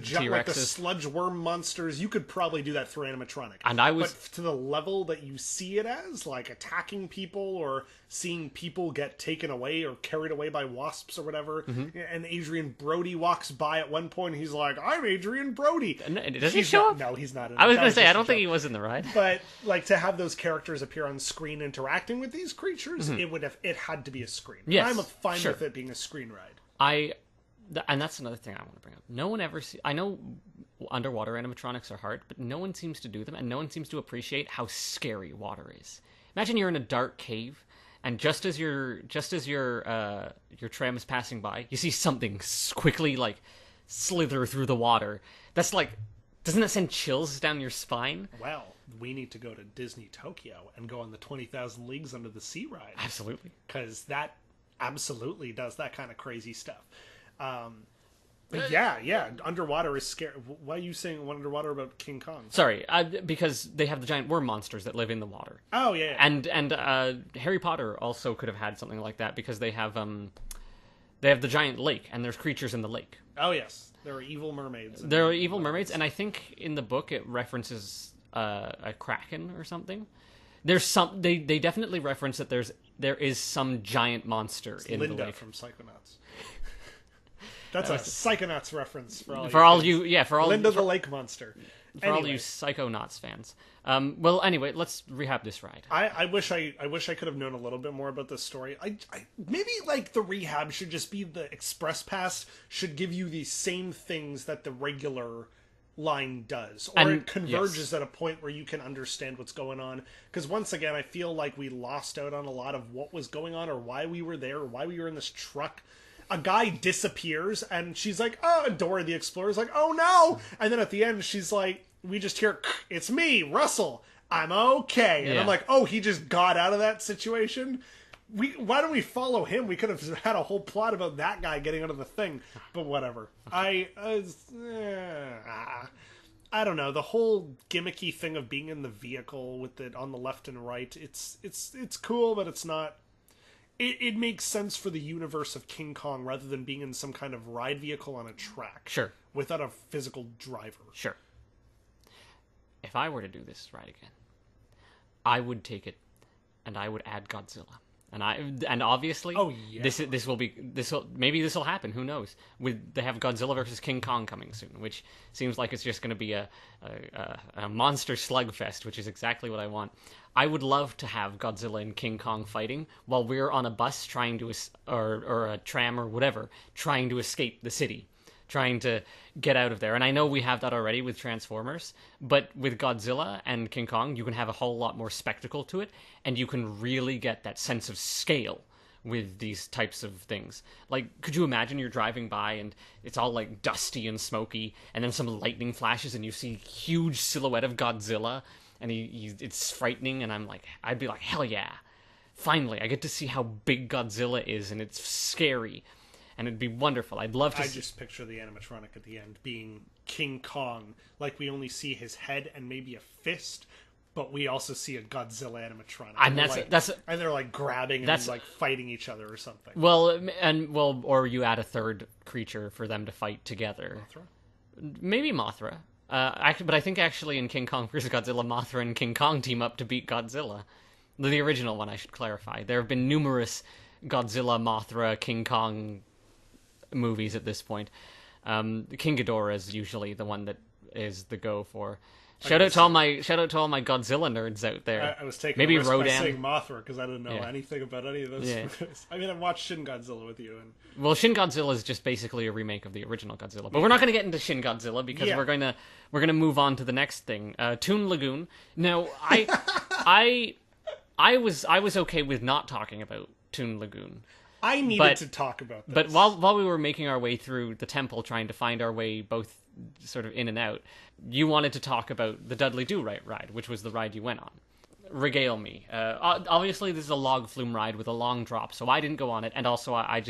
sludge worm monsters. You could probably do that through animatronic. And but to the level that you see it as, like attacking people or seeing people get taken away or carried away by wasps or whatever, and Adrian Brody walks by at one point, and he's like, "I'm Adrian Brody." Does he show up? No, he's not. I was going to say, I don't think he was in the ride. But like to have those characters appear on screen interacting with these creatures, it had to be a screen. Yes, I'm fine with it being a screen ride. And that's another thing I want to bring up. No one ever I know underwater animatronics are hard, but no one seems to do them, and no one seems to appreciate how scary water is. Imagine you're in a dark cave, and just as your tram is passing by, you see something quickly like slither through the water. That's like, doesn't that send chills down your spine? Well, we need to go to Disney Tokyo and go on the 20,000 Leagues Under the Sea ride. Absolutely. Because that absolutely does that kind of crazy stuff. Yeah, underwater is scary. Why are you saying underwater about King Kong? Sorry, because they have the giant worm monsters that live in the water. Oh, yeah. And Harry Potter also could have had something like that, because they have the giant lake, and there's creatures in the lake. Oh, yes. There are evil mermaids. There are evil mermaids, and I think in the book it references a kraken or something. There's they definitely reference that there is some giant monster in Linda the lake. from Psychonauts. That's a Psychonauts reference for all Linda the Lake Monster. For all you Psychonauts fans. Well, anyway, let's rehab this ride. I wish I could have known a little bit more about this story. Maybe like the rehab should just be the express pass should give you the same things that the regular line does, or it converges at a point where you can understand what's going on. Because once again, I feel like we lost out on a lot of what was going on, or why we were there, or why we were in this truck. A guy disappears, and she's like, "Oh," and Dora the Explorer's like, "Oh no!" And then at the end, she's like, we just hear, "It's me, Russell. I'm okay." And I'm like, "Oh, he just got out of that situation." Why don't we follow him? We could have had a whole plot about that guy getting out of the thing, but whatever. I don't know. The whole gimmicky thing of being in the vehicle with it on the left and right. It's cool, but it's not. It makes sense for the universe of King Kong rather than being in some kind of ride vehicle on a track. Sure. Without a physical driver. Sure. If I were to do this ride again, I would take it, and I would add Godzilla. And obviously, this will happen. Who knows? They have Godzilla versus King Kong coming soon, which seems like it's just going to be a monster slugfest, which is exactly what I want. I would love to have Godzilla and King Kong fighting while we're on a bus trying to, or a tram or whatever, trying to escape the city, trying to get out of there. And I know we have that already with Transformers, but with Godzilla and King Kong, you can have a whole lot more spectacle to it, and you can really get that sense of scale with these types of things. Like, could you imagine you're driving by and it's all like dusty and smoky, and then some lightning flashes and you see huge silhouette of Godzilla, and it's frightening, and I'd be like, hell yeah. Finally, I get to see how big Godzilla is, and it's scary. And it'd be wonderful. I'd love to just picture the animatronic at the end being King Kong. Like, we only see his head and maybe a fist, but we also see a Godzilla animatronic. And they're like grabbing and like fighting each other or something. Or you add a third creature for them to fight together. Mothra? Maybe Mothra. But I think actually in King Kong vs. Godzilla, Mothra and King Kong team up to beat Godzilla. The original one, I should clarify. There have been numerous Godzilla, Mothra, King Kong movies at this point. King Ghidorah is usually the one that is the go for. Shout out to all my Godzilla nerds out there. I was taking maybe a risk Rodan. by saying Mothra because I didn't know anything about any of this. Yeah. I mean, I've watched Shin Godzilla with you, well, Shin Godzilla is just basically a remake of the original Godzilla. But we're not going to get into Shin Godzilla because we're gonna move on to the next thing. Toon Lagoon. Now, I was okay with not talking about Toon Lagoon. I needed to talk about this. But while we were making our way through the temple, trying to find our way both sort of in and out, you wanted to talk about the Dudley Do-Right ride, which was the ride you went on. Regale me. Obviously, this is a log flume ride with a long drop, so I didn't go on it, and also I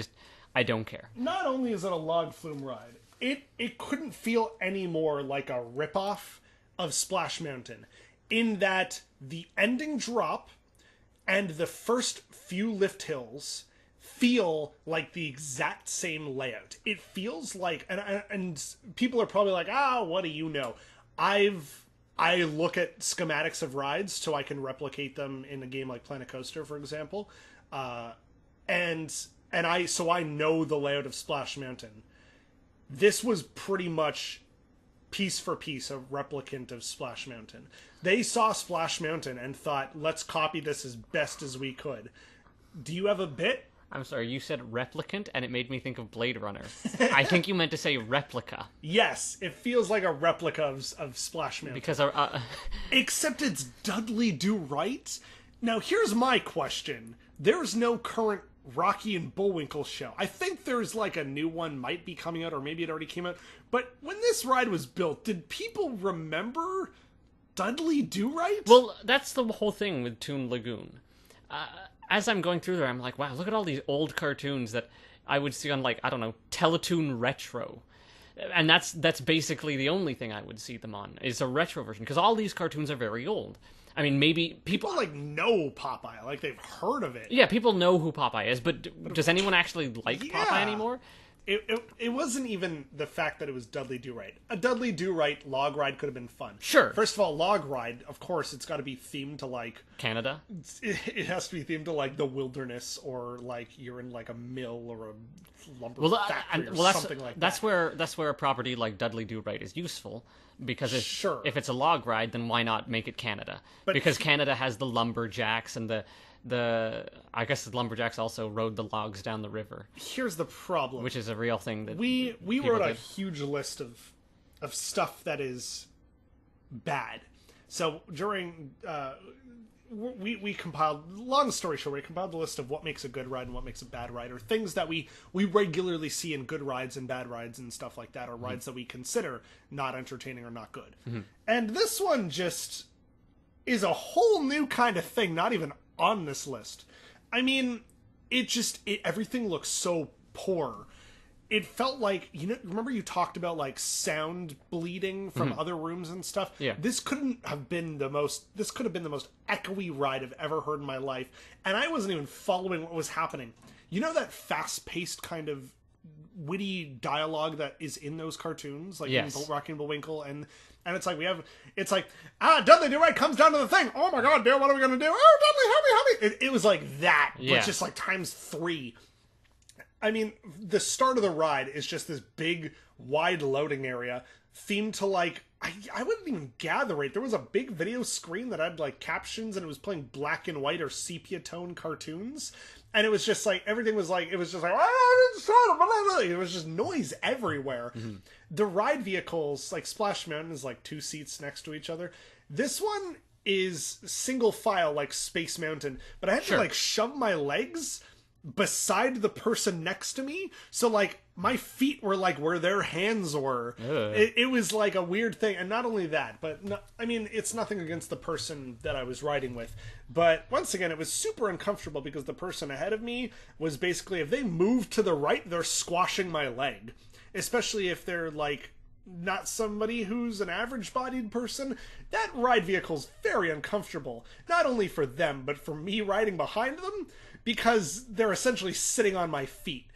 don't care. Not only is it a log flume ride, it couldn't feel any more like a ripoff of Splash Mountain, in that the ending drop And the first few lift hills feel like the exact same layout. It feels like, and people are probably like, what do you know? I look at schematics of rides so I can replicate them in a game like Planet Coaster, for example. And I know the layout of Splash Mountain. This was pretty much piece for piece a replicant of Splash Mountain. They saw Splash Mountain and thought, let's copy this as best as we could. Do you have a bit? I'm sorry, you said replicant, and it made me think of Blade Runner. I think you meant to say replica. Yes, it feels like a replica of Splash Mountain. Because except it's Dudley Do Right. Now, here's my question. There's no current Rocky and Bullwinkle show. I think there's like a new one might be coming out, or maybe it already came out. But when this ride was built, did people remember Dudley Do Right? Well, that's the whole thing with Toon Lagoon. As I'm going through there, I'm like, wow, look at all these old cartoons that I would see on, like, I don't know, Teletoon Retro. And that's basically the only thing I would see them on, is a retro version, because all these cartoons are very old. I mean, maybe people like know Popeye, like they've heard of it. Yeah, people know who Popeye is, but does anyone actually like Popeye anymore? It wasn't even the fact that it was Dudley Do Right. A Dudley Do Right log ride could have been fun. Sure. First of all, log ride, of course, it's got to be themed to like Canada. It has to be themed to like the wilderness, or like you're in like a mill or a lumber factory or something like that. That's where a property like Dudley Do Right is useful, because if it's a log ride, then why not make it Canada? Because Canada has the lumberjacks and I guess the lumberjacks also rode the logs down the river. Here's the problem, which is a real thing that we wrote a huge list of stuff that is bad. So during we compiled, long story short, we compiled the list of what makes a good ride and what makes a bad ride, or things that we regularly see in good rides and bad rides and stuff like that, or rides that we consider not entertaining or not good. And this one just is a whole new kind of thing, not even on this list. I mean, everything looks so poor. It felt like, remember you talked about like sound bleeding from other rooms and stuff? Yeah. This could have been the most echoey ride I've ever heard in my life. And I wasn't even following what was happening. You know that fast-paced kind of witty dialogue that is in those cartoons? Like in Rocky and Bullwinkle, and it's like Dudley Do Right comes down to the thing. Oh my god, dear, what are we gonna do? Oh, Dudley, help me. It was like that, but just like times 3. I mean, the start of the ride is just this big, wide loading area themed to like, I wouldn't even gather it. There was a big video screen that had like captions, and it was playing black and white or sepia tone cartoons. And it was just like, everything was like, it was just like, it was just noise everywhere. The ride vehicles, like Splash Mountain is like 2 seats next to each other. This one is single file like Space Mountain, but I had to like shove my legs beside the person next to me, so like my feet were like where their hands were. It was like a weird thing. And not only that, but I mean, it's nothing against the person that I was riding with, but once again, it was super uncomfortable because the person ahead of me was basically, if they move to the right, they're squashing my leg, especially if they're like not somebody who's an average bodied person. That ride vehicle's very uncomfortable, not only for them, but for me riding behind them, because they're essentially sitting on my feet.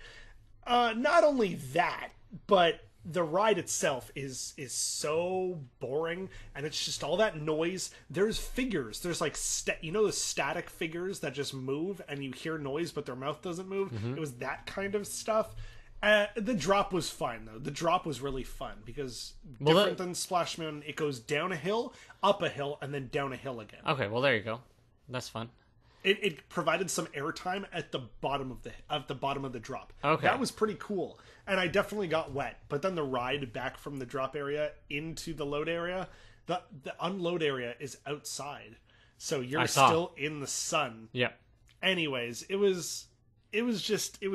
Not only that, but the ride itself is so boring, and it's just all that noise. There's figures. There's like, the static figures that just move, and you hear noise, but their mouth doesn't move. It was that kind of stuff. The drop was fine, though. The drop was really fun, because different than Splash Mountain, it goes down a hill, up a hill, and then down a hill again. Okay, well, there you go. That's fun. It provided some airtime at the bottom of the drop. Okay, that was pretty cool, and I definitely got wet. But then the ride back from the drop area into the load area, the unload area is outside, so you're still in the sun. Yeah. Anyways, it was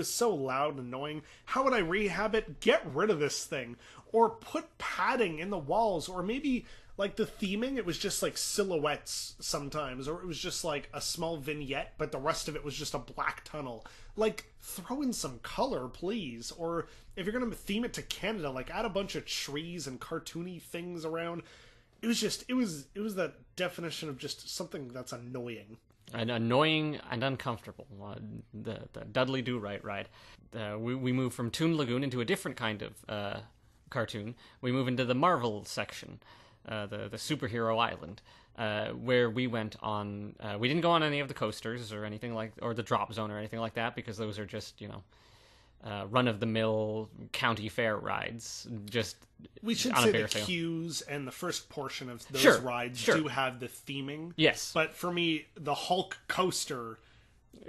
so loud and annoying. How would I rehab it? Get rid of this thing, or put padding in the walls, or maybe like the theming, it was just like silhouettes sometimes, or it was just like a small vignette, but the rest of it was just a black tunnel. Like, throw in some color, please. Or if you're gonna theme it to Canada, like add a bunch of trees and cartoony things around. It was that definition of just something that's annoying. and annoying and uncomfortable. The Dudley Do-Right ride. We move from Toon Lagoon into a different kind of cartoon. We move into the Marvel section, the superhero island, where we went on. We didn't go on any of the coasters or anything or the drop zone or anything like that, because those are just run-of-the-mill county fair rides. We should say the queues and the first portion of those rides do have the theming. Yes. But for me, the Hulk coaster...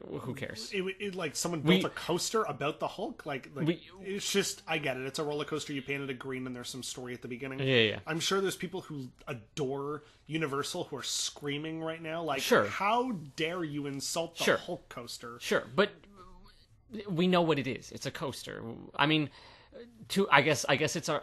Who cares? Like someone built a coaster about the Hulk. It's just, I get it. It's a roller coaster. You painted it green, and there's some story at the beginning. Yeah. I'm sure there's people who adore Universal who are screaming right now. How dare you insult the Hulk coaster? Sure, but we know what it is. It's a coaster. I mean, I guess it's our.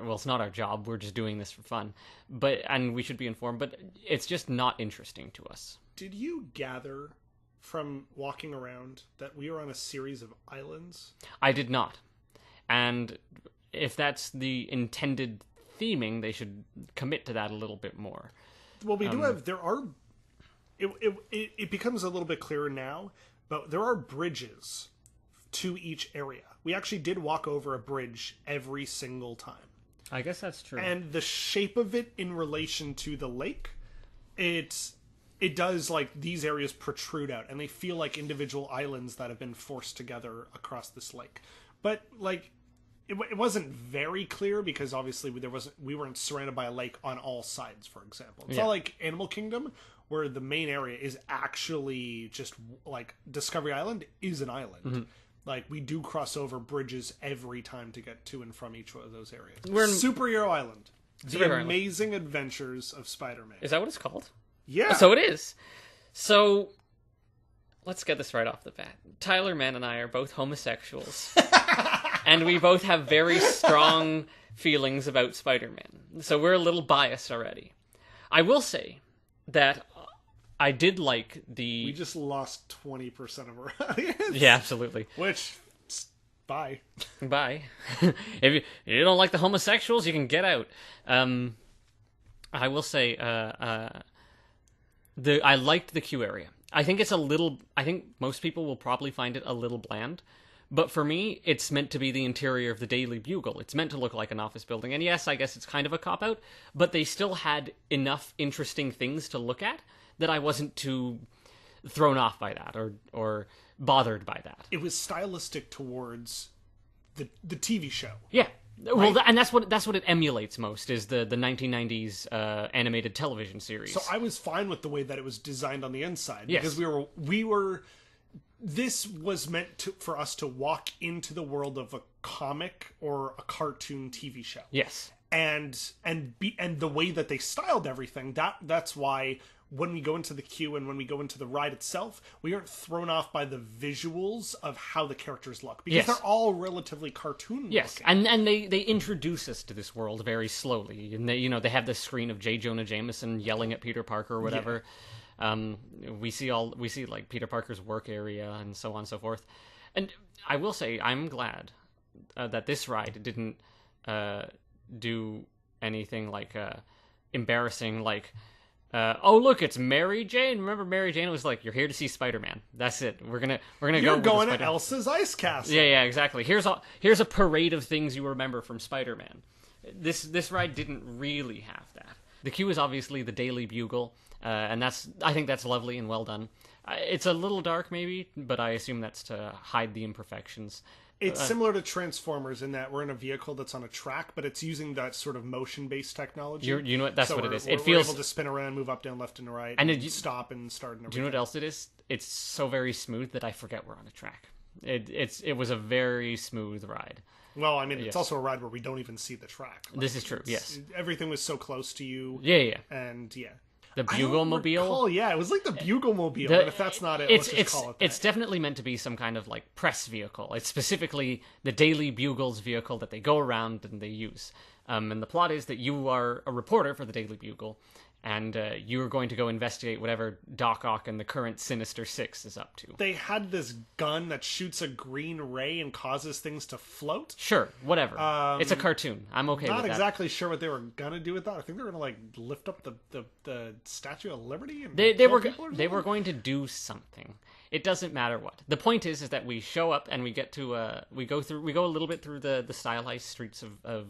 Well, it's not our job. We're just doing this for fun. And we should be informed. But it's just not interesting to us. Did you gather from walking around that we are on a series of islands? I did not. And if that's the intended theming, they should commit to that a little bit more. Well, we do have... It becomes a little bit clearer now, but there are bridges to each area. We actually did walk over a bridge every single time. I guess that's true. And the shape of it in relation to the lake, it does, these areas protrude out, and they feel like individual islands that have been forced together across this lake. But, it wasn't very clear, because obviously we weren't surrounded by a lake on all sides, for example. It's not like Animal Kingdom, where the main area is actually just, Discovery Island is an island. Mm-hmm. We do cross over bridges every time to get to and from each one of those areas. We're in Superhero Island. The Amazing Adventures of Spider-Man. Is that what it's called? Yeah. So it is. So, let's get this right off the bat. Tyler Mann and I are both homosexuals. And we both have very strong feelings about Spider-Man. So we're a little biased already. I will say that I did like the... We just lost 20% of our audience. Yeah, absolutely. Which... Bye. Bye. If you don't like the homosexuals, you can get out. I will say... I liked the queue area. I think most people will probably find it a little bland, but for me, it's meant to be the interior of the Daily Bugle. It's meant to look like an office building, and yes, I guess it's kind of a cop-out, but they still had enough interesting things to look at that I wasn't too thrown off by that or bothered by that. It was stylistic towards the TV show. Yeah. Well, and that's what it emulates most, is the 1990s animated television series. So I was fine with the way that it was designed on the inside, yes. Because we were this was meant for us to walk into the world of a comic or a cartoon TV show. Yes. And the way that they styled everything, that's why when we go into the queue and when we go into the ride itself, we aren't thrown off by the visuals of how the characters look. Because they're all relatively cartoon looking. Yes, and they introduce us to this world very slowly. And they have this screen of J. Jonah Jameson yelling at Peter Parker or whatever. Yeah. We see like Peter Parker's work area and so on and so forth. And I will say, I'm glad that this ride didn't do anything like embarrassing, like... oh look, it's Mary Jane. Remember Mary Jane was like, "You're here to see Spider-Man. That's it. We're gonna You're going to Elsa's Ice Castle." Yeah, exactly. Here's a parade of things you remember from Spider-Man. This ride didn't really have that. The queue is obviously the Daily Bugle, and I think that's lovely and well done. It's a little dark maybe, but I assume that's to hide the imperfections. It's similar to Transformers in that we're in a vehicle that's on a track, but it's using that sort of motion-based technology. You know what? That's what it is. We're able to spin around, move up, down, left, and right, and stop and start. And everything. Do you know what else it is? It's so very smooth that I forget we're on a track. It was a very smooth ride. Well, I mean, it's also a ride where we don't even see the track. This is true. Yes, everything was so close to you. Yeah, and yeah. The Bugle-mobile? Yeah, it was like the Bugle-mobile, but if that's not it, let's just call it that. It's definitely meant to be some kind of, like, press vehicle. It's specifically the Daily Bugle's vehicle that they go around and they use. And the plot is that you are a reporter for the Daily Bugle, and you're going to go investigate whatever Doc Ock and the current Sinister Six is up to. They had this gun that shoots a green ray and causes things to float. Sure, whatever. It's a cartoon. I'm okay with that. Not exactly sure what they were gonna do with that. I think they were gonna lift up the Statue of Liberty and they were going to do something. It doesn't matter what. The point is that we show up and we get to we go a little bit through the stylized streets of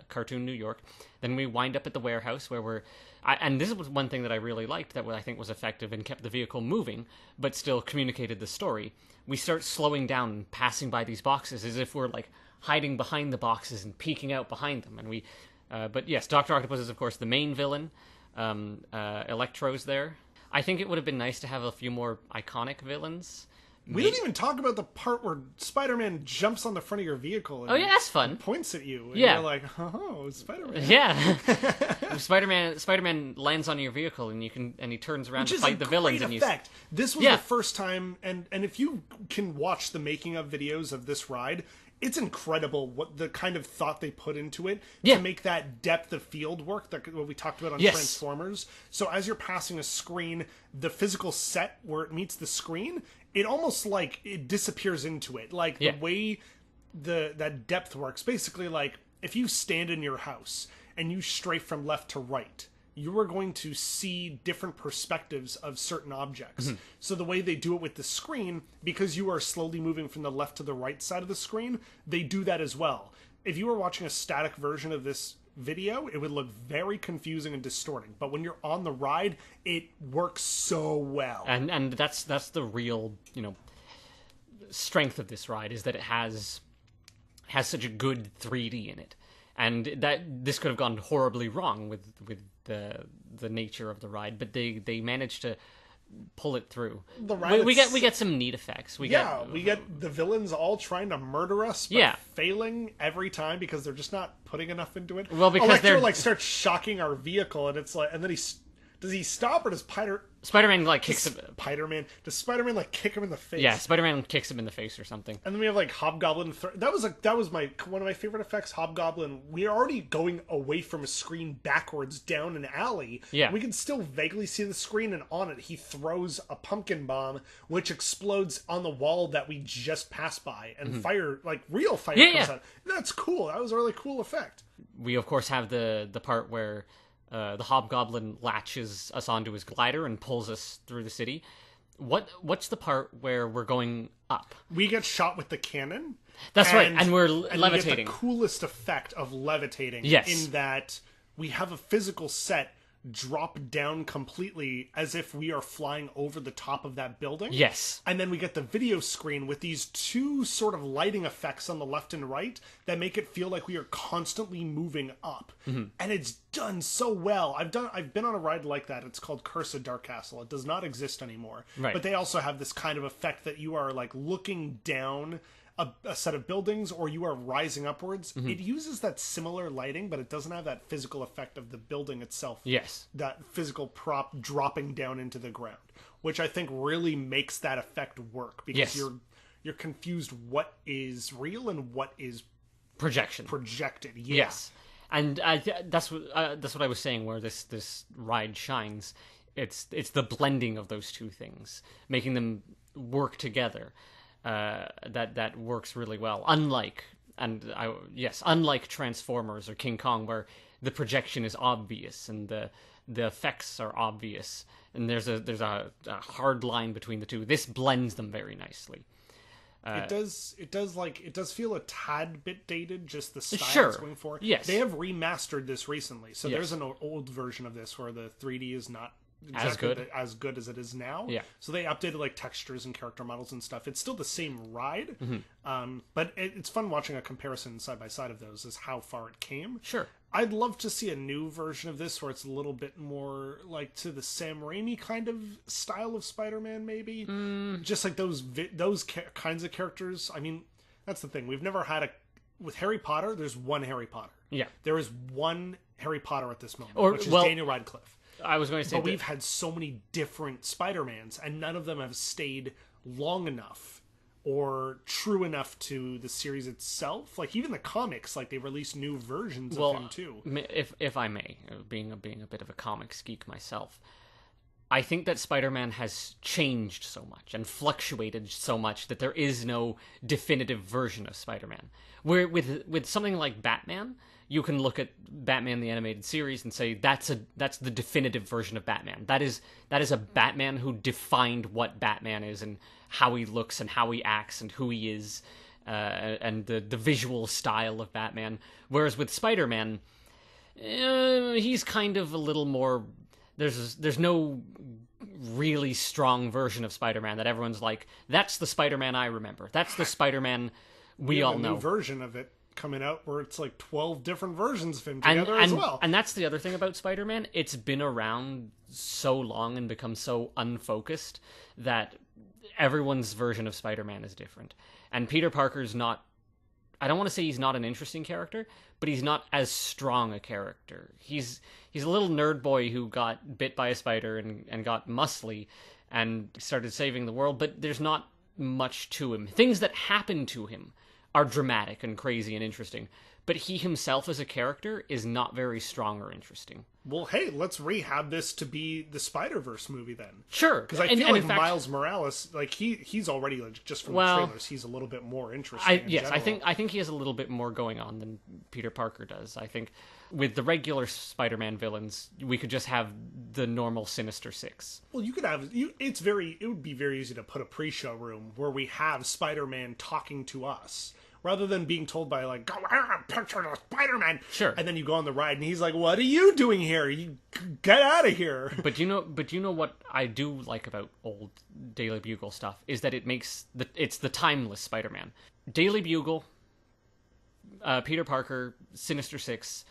cartoon New York. Then we wind up at the warehouse where and this was one thing that I really liked that I think was effective and kept the vehicle moving, but still communicated the story. We start slowing down and passing by these boxes as if we're hiding behind the boxes and peeking out behind them. And we, but yes, Dr. Octopus is of course the main villain. Electro's there. I think it would have been nice to have a few more iconic villains. We didn't even talk about the part where Spider-Man jumps on the front of your vehicle. And that's fun. Points at you. And you're like, oh, Spider-Man. Yeah. Spider-Man lands on your vehicle and he turns around to fight the villains. Which is a great effect. This was the first time, and if you can watch the making of videos of this ride, it's incredible what the kind of thought they put into it to make that depth of field work that what we talked about on Transformers. So as you're passing a screen, the physical set where it meets the screen, it almost it disappears into it. The way that depth works, basically if you stand in your house and you strafe from left to right, you are going to see different perspectives of certain objects. Mm-hmm. So the way they do it with the screen, because you are slowly moving from the left to the right side of the screen, they do that as well. If you were watching a static version of this video, it would look very confusing and distorting. But when you're on the ride, it works so well. And that's the real, strength of this ride, is that it has such a good 3D in it. And that this could have gone horribly wrong with the nature of the ride, but they managed to pull it through. The ride we get some neat effects. We get the villains all trying to murder us, but failing every time because they're just not putting enough into it. Well, because Electro starts shocking our vehicle, and it's and then does he stop, or does Spider-Man kicks him? Does Spider-Man kick him in the face? Yeah, Spider-Man kicks him in the face or something. And then we have Hobgoblin. That was one of my favorite effects. Hobgoblin. We're already going away from a screen backwards down an alley. Yeah, we can still vaguely see the screen, and on it he throws a pumpkin bomb, which explodes on the wall that we just passed by, and fire real fire comes out. That's cool. That was a really cool effect. We of course have the part where the Hobgoblin latches us onto his glider and pulls us through the city. What's the part where we're going up? We get shot with the cannon. That's right, and we're levitating. We get the coolest effect of levitating. Yes. In that we have a physical set drop down completely as if we are flying over the top of that building. Yes. And then we get the video screen with these two sort of lighting effects on the left and right that make it feel like we are constantly moving up. Mm-hmm. And it's done so well. I've been on a ride like that. It's called Curse of Dark Castle. It does not exist anymore. Right. But they also have this kind of effect that you are looking down a set of buildings, or you are rising upwards. Mm-hmm. It uses that similar lighting, but it doesn't have that physical effect of the building itself. Yes. That physical prop dropping down into the ground, which I think really makes that effect work, because you're confused what is real and what is projected. Yeah. Yes. And that's what I was saying, where this ride shines. It's the blending of those two things, making them work together. That works really well. Unlike Transformers or King Kong, where the projection is obvious and the effects are obvious, and there's a hard line between the two. This blends them very nicely. It does feel a tad bit dated, just the style it's going for. Yes. They have remastered this recently, so there's an old version of this where the 3D is not exactly as good as it is now. Yeah. So they updated textures and character models and stuff. It's still the same ride, but it's fun watching a comparison side by side of those as how far it came. Sure. I'd love to see a new version of this where it's a little bit more to the Sam Raimi kind of style of Spider-Man, maybe. Just those kinds of characters. I mean, that's the thing. We've never had with Harry Potter, there's one Harry Potter. Yeah. There is one Harry Potter at this moment, which is Daniel Radcliffe. I was going to say, but we've had so many different Spider-Mans, and none of them have stayed long enough or true enough to the series itself. Like, even the comics, like, they release new versions of him too. If I may, being a bit of a comics geek myself, I think that Spider-Man has changed so much and fluctuated so much that there is no definitive version of Spider-Man. Where with something like Batman, you can look at Batman the Animated Series and say that's the definitive version of Batman. That is a Batman who defined what Batman is and how he looks and how he acts and who he is, and the visual style of Batman. Whereas with Spider-Man, he's kind of a little more. There's no really strong version of Spider-Man that everyone's like, that's the Spider-Man I remember. That's the Spider-Man we all know. New version of it coming out where it's like 12 different versions of him together as well. And that's the other thing about Spider-Man. It's been around so long and become so unfocused that everyone's version of Spider-Man is different. And Peter Parker's not, I don't want to say he's not an interesting character, but he's not as strong a character. He's a little nerd boy who got bit by a spider and got muscly and started saving the world, but there's not much to him. Things that happen to him are dramatic and crazy and interesting, but he himself as a character is not very strong or interesting. Well, hey, let's rehab this to be the Spider-Verse movie then. Sure. Because I feel like Miles Morales, like he's already, like, just from the trailers, he's a little bit more interesting. Yes, I think he has a little bit more going on than Peter Parker does. I think with the regular Spider-Man villains, we could just have the normal Sinister Six. Well, you could have it would be very easy to put a pre-show room where we have Spider-Man talking to us, rather than being told by, like, go out, picture of Spider-Man. Sure. And then you go on the ride and he's like, what are you doing here? You get out of here. But you know what I do like about old Daily Bugle stuff is that it's the timeless Spider-Man. Daily Bugle, Peter Parker, Sinister Six,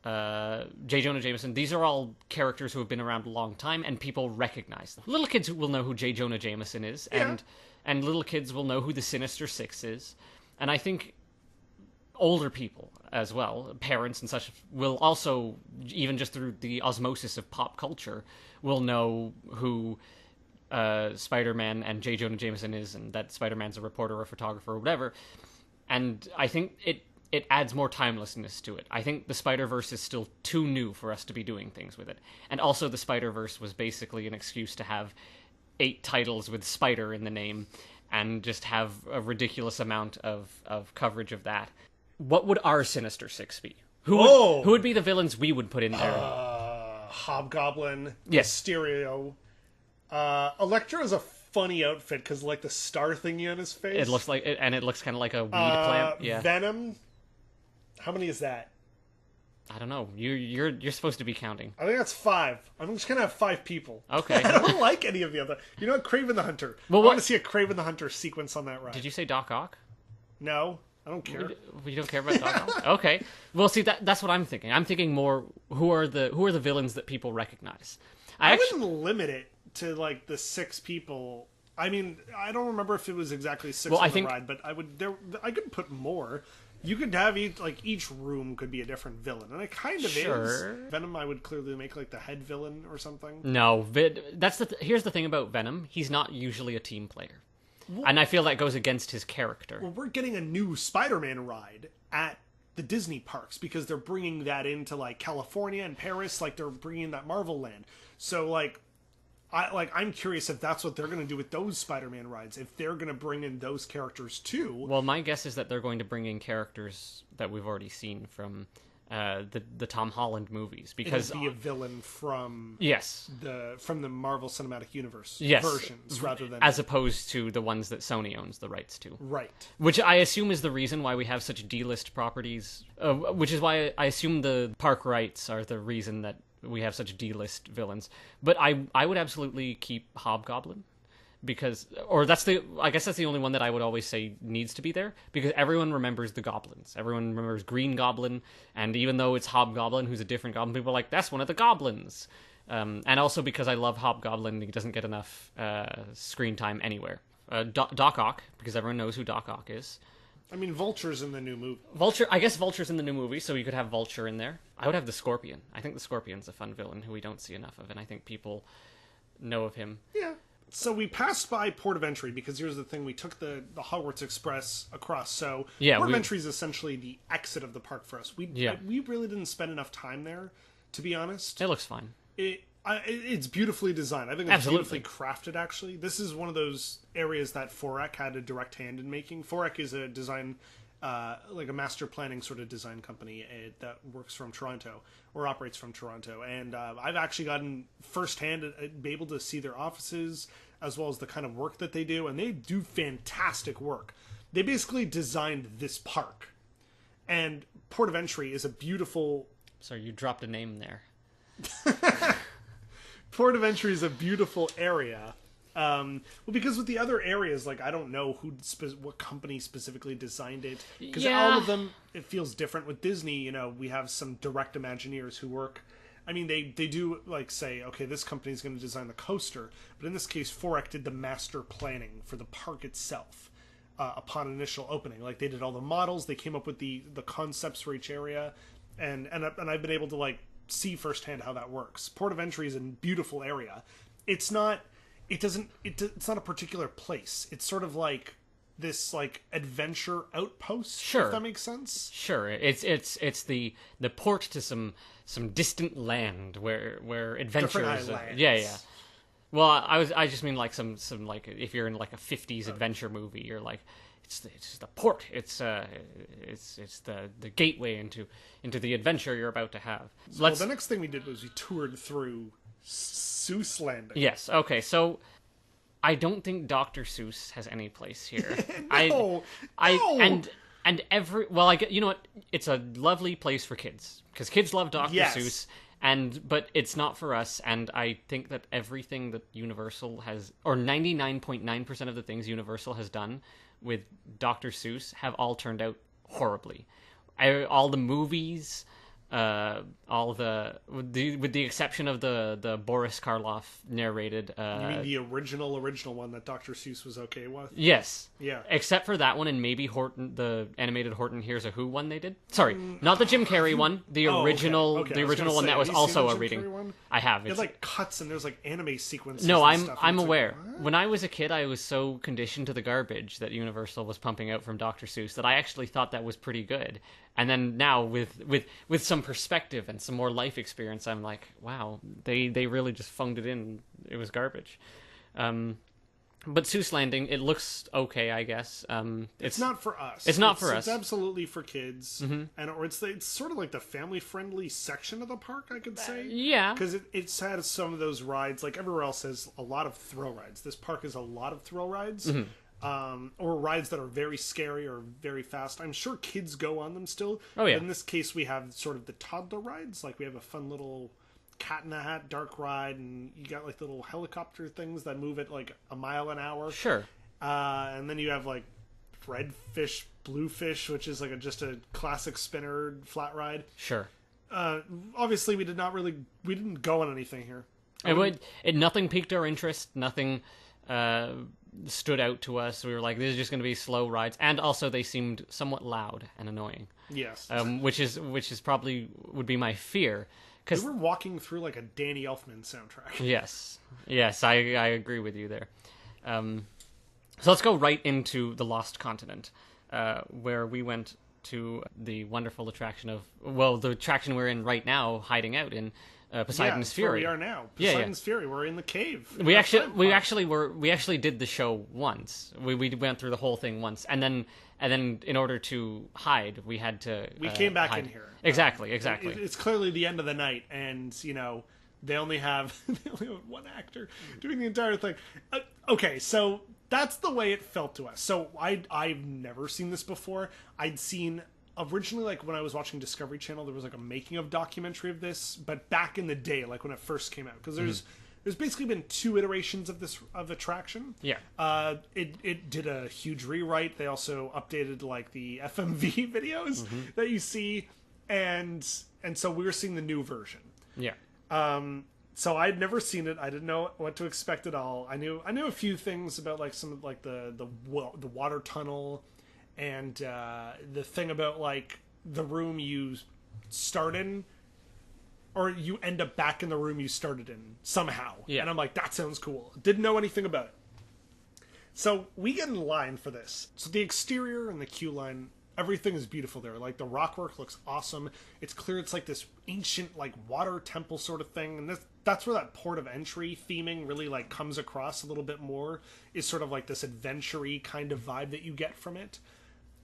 J. Jonah Jameson, these are all characters who have been around a long time and people recognize them. Little kids will know who J. Jonah Jameson is, and little kids will know who the Sinister Six is. And I think older people as well, parents and such, will also, even just through the osmosis of pop culture, will know who Spider-Man and J. Jonah Jameson is, and that Spider-Man's a reporter or a photographer or whatever. And I think it adds more timelessness to it. I think the Spider-Verse is still too new for us to be doing things with it. And also the Spider-Verse was basically an excuse to have 8 titles with Spider in the name, and just have a ridiculous amount of coverage of that. What would our Sinister Six be? Who would be the villains we would put in there? Hobgoblin. Yes. Mysterio. Electro is a funny outfit because, like, the star thingy on his face. It looks like, and it looks kind of like a weed plant. Yeah. Venom. How many is that? I don't know. You're supposed to be counting. I think that's 5. I'm just gonna have 5 people. Okay. I don't like any of the other. You know what? Kraven the Hunter. I want to see a Kraven the Hunter sequence on that ride. Did you say Doc Ock? No, I don't care. You don't care about Doc Ock? Okay. Well, see, that's what I'm thinking. I'm thinking more who are the villains that people recognize. I wouldn't limit it to, like, the 6 people. I mean, I don't remember if it was exactly 6 on the ride, but I could put more. You could have each room could be a different villain, and it kind of is. Venom, I would clearly make, like, the head villain or something. No, here's the thing about Venom. He's not usually a team player, and I feel that goes against his character. Well, we're getting a new Spider-Man ride at the Disney parks because they're bringing that into, like, California and Paris, like they're bringing that Marvel land. So, I'm curious if that's what they're going to do with those Spider-Man rides, if they're going to bring in those characters too. Well, my guess is that they're going to bring in characters that we've already seen from the Tom Holland movies, because it'll be a villain from the Marvel Cinematic Universe versions rather than as opposed to the ones that Sony owns the rights to. Right. Which I assume is the reason why we have such D-list properties, which is why I assume the park rights are the reason that we have such D-list villains. But I would absolutely keep Hobgoblin, I guess that's the only one that I would always say needs to be there, because everyone remembers the goblins. Everyone remembers Green Goblin, and even though it's Hobgoblin, who's a different goblin, people are like, that's one of the goblins. And also because I love Hobgoblin, he doesn't get enough screen time anywhere. Doc Ock, because everyone knows who Doc Ock is. I mean, Vulture's in the new movie. Vulture's in the new movie, so you could have Vulture in there. I would have the Scorpion. I think the Scorpion's a fun villain who we don't see enough of, and I think people know of him. Yeah. So we passed by Port of Entry because here's the thing: we took the Hogwarts Express across. So Port of Entry is essentially the exit of the park for us. We really didn't spend enough time there, to be honest. It looks fine. It's beautifully designed. I think it's beautifully crafted. Actually, this is one of those areas that Forek had a direct hand in making. Forek is a design, like a master planning sort of design company that works from Toronto or operates from Toronto, and I've actually gotten firsthand be able to see their offices as well as the kind of work that they do, and they do fantastic work. They basically designed this park, and Port of Entry is a beautiful. Sorry, you dropped a name there. Port of Entry is a beautiful area. Well, because with the other areas, like, I don't know what company specifically designed it. Because all of them, it feels different. With Disney, you know, we have some direct Imagineers who work. I mean, they do, like, say, okay, this company's going to design the coaster. But in this case, Forek did the master planning for the park itself upon initial opening. Like, they did all the models. They came up with the concepts for each area. And I've been able to, like, see firsthand how that works. Port of Entry is a beautiful area. It's not a particular place. It's sort of like this, like, adventure outpost. Sure, if that makes sense. Sure, it's the port to some distant land where adventures. Yeah. Well, I just mean like some like if you're in like a 50s adventure movie, you're like it's the port. It's the gateway into the adventure you're about to have. So the next thing we did was we toured through Seuss Landing. Yes. Okay. So I don't think Dr. Seuss has any place here. No. And you know what? It's a lovely place for kids because kids love Dr. Seuss. But it's not for us, and I think that everything that Universal has, or 99.9% of the things Universal has done with Dr. Seuss have all turned out horribly. All the movies, with the exception of the Boris Karloff narrated. You mean the original one that Dr. Seuss was okay with? Yes. Yeah. Except for that one and maybe Horton, the animated Horton Hears a Who one they did. Sorry, not the Jim Carrey one. The original, okay. The original one that was also a reading. I have. It like cuts and there's like anime sequences. No, and I'm aware. Like, when I was a kid, I was so conditioned to the garbage that Universal was pumping out from Dr. Seuss that I actually thought that was pretty good. And then now with some perspective and some more life experience, I'm like, wow, they really just phoned it in. It was garbage. But Seuss Landing, it looks okay, I guess. It's not for us. It's not for us. It's absolutely for kids, or it's sort of like the family-friendly section of the park, I could say. Yeah, because it's had some of those rides. Like everywhere else has a lot of thrill rides. This park has a lot of thrill rides. Or rides that are very scary or very fast. I'm sure kids go on them still. Oh, yeah. But in this case, we have sort of the toddler rides. Like, we have a fun little Cat in the Hat dark ride, and you got, like, little helicopter things that move at, like, a mile an hour. Sure. And then you have, like, Red Fish, Blue Fish, which is, like, just a classic spinner flat ride. Sure. Obviously, we didn't go on anything here. Nothing piqued our interest. Nothing stood out to us. We were like, this is just going to be slow rides, and also they seemed somewhat loud and annoying. Yes, which is probably would be my fear. Because we were walking through like a Danny Elfman soundtrack. Yes, I agree with you there. So let's go right into the Lost Continent, where we went to the wonderful attraction of the attraction we're in right now, hiding out in. Poseidon's Fury. Where we are now. Poseidon's Fury. We're in the cave. We actually did the show once. We went through the whole thing once, and then in order to hide, we had to. We came back hide. in here. Exactly. It's clearly the end of the night, and they only have one actor doing the entire thing. Okay, so that's the way it felt to us. So I've never seen this before. I'd seen. Originally, like, when I was watching Discovery Channel, there was, like, a making-of documentary of this, but back in the day, like, when it first came out. Because there's basically been 2 iterations of attraction. Yeah. It did a huge rewrite. They also updated, like, the FMV videos that you see, and so we were seeing the new version. Yeah. So I'd never seen it. I didn't know what to expect at all. I knew a few things about, like, some of, like, the water tunnel. And the thing about, like, the room you start in, or you end up back in the room you started in somehow. Yeah. And I'm like, that sounds cool. Didn't know anything about it. So we get in line for this. So the exterior and the queue line, everything is beautiful there. Like, the rock work looks awesome. It's clear it's like this ancient, like, water temple sort of thing. And that's where that port of entry theming really, like, comes across a little bit more, is sort of like this adventure-y kind of vibe that you get from it.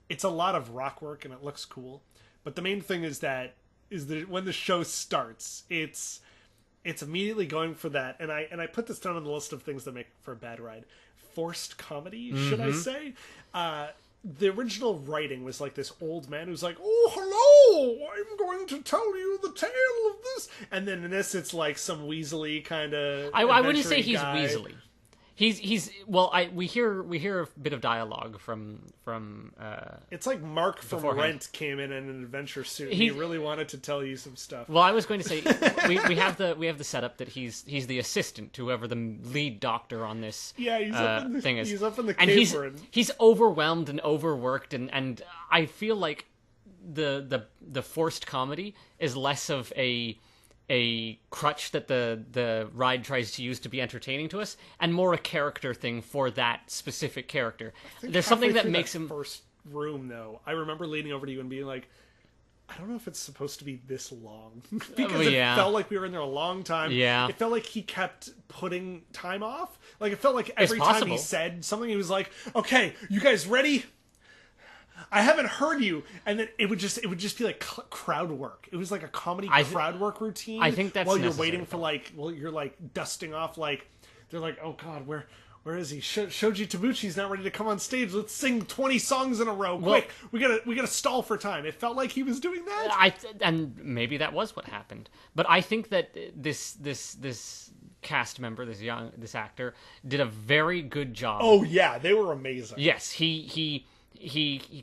It's a lot of rock work, and it looks cool. But the main thing is that when the show starts, it's immediately going for that. And I put this down on the list of things that make for a bad ride. Forced comedy, should I say? The original writing was like this old man who's like, oh, hello, I'm going to tell you the tale of this. And then in this, it's like some Weasley kind of I wouldn't say he's guy. Weasley. He's well. We hear a bit of dialogue from. It's like Mark from beforehand. Rent came in an adventure suit. He really wanted to tell you some stuff. Well, I was going to say we have the setup that he's the assistant to whoever the lead doctor on this Yeah, he's up in the thing is. He's up in the and cave he's overwhelmed and overworked, and I feel like the forced comedy is less of a crutch that the ride tries to use to be entertaining to us, and more a character thing for that specific character. There's something that makes him first room though. I remember leaning over to you and being like, I don't know if it's supposed to be this long because it felt like we were in there a long time. Yeah, it felt like he kept putting time off. Like it felt like every time he said something, he was like, "Okay, you guys ready? I haven't heard you," and then it would just be like crowd work. It was like a comedy crowd work routine. I think that's while you're waiting for you're like dusting off. Like they're like, "Oh God, where is he? Shoji Tabuchi's not ready to come on stage. Let's sing 20 songs in a row. Quick, we gotta stall for time." It felt like he was doing that. And maybe that was what happened. But I think that this cast member, this actor, did a very good job. Oh yeah, they were amazing. Yes, he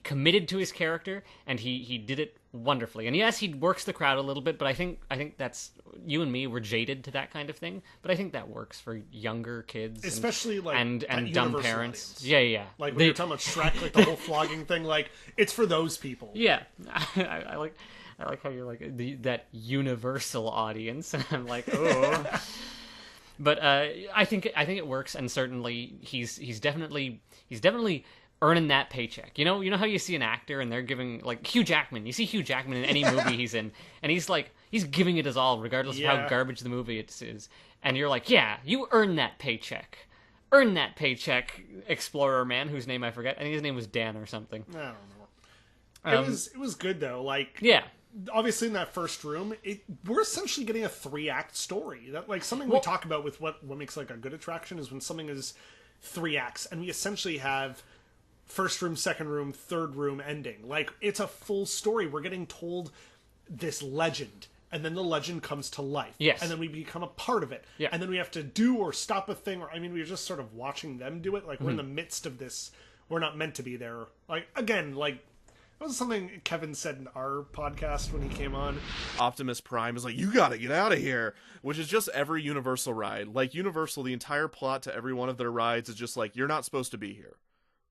committed to his character, and he did it wonderfully. And yes, he works the crowd a little bit, but I think that's, you and me were jaded to that kind of thing, but I think that works for younger kids, especially and dumb parents. Audience. Yeah. Like when you're talking about Shrek, like the whole flogging thing, like it's for those people. Yeah, I like how you're like that universal audience, and I'm like, oh. But I think it works, and certainly he's definitely earning that paycheck. You know how you see an actor and they're giving, like Hugh Jackman. You see Hugh Jackman in any movie he's in, and he's giving it his all, regardless of how garbage the movie is. And you're like, yeah, you earn that paycheck. Earn that paycheck, Explorer Man, whose name I forget. I think his name was Dan or something. I don't know. It was good though. Like, yeah. Obviously, in that first room, we're essentially getting a 3-act story. That like something we talk about with what makes like a good attraction is when something is 3 acts, and we essentially have first room, second room, third room ending. Like, it's a full story. We're getting told this legend, and then the legend comes to life. Yes. And then we become a part of it. Yeah. And then we have to do or stop a thing, or we're just sort of watching them do it. Like, we're in the midst of this. We're not meant to be there. Like, again, like, that was something Kevin said in our podcast when he came on. Optimus Prime is like, you gotta get out of here, which is just every Universal ride. Like, Universal, the entire plot to every one of their rides is just like, you're not supposed to be here.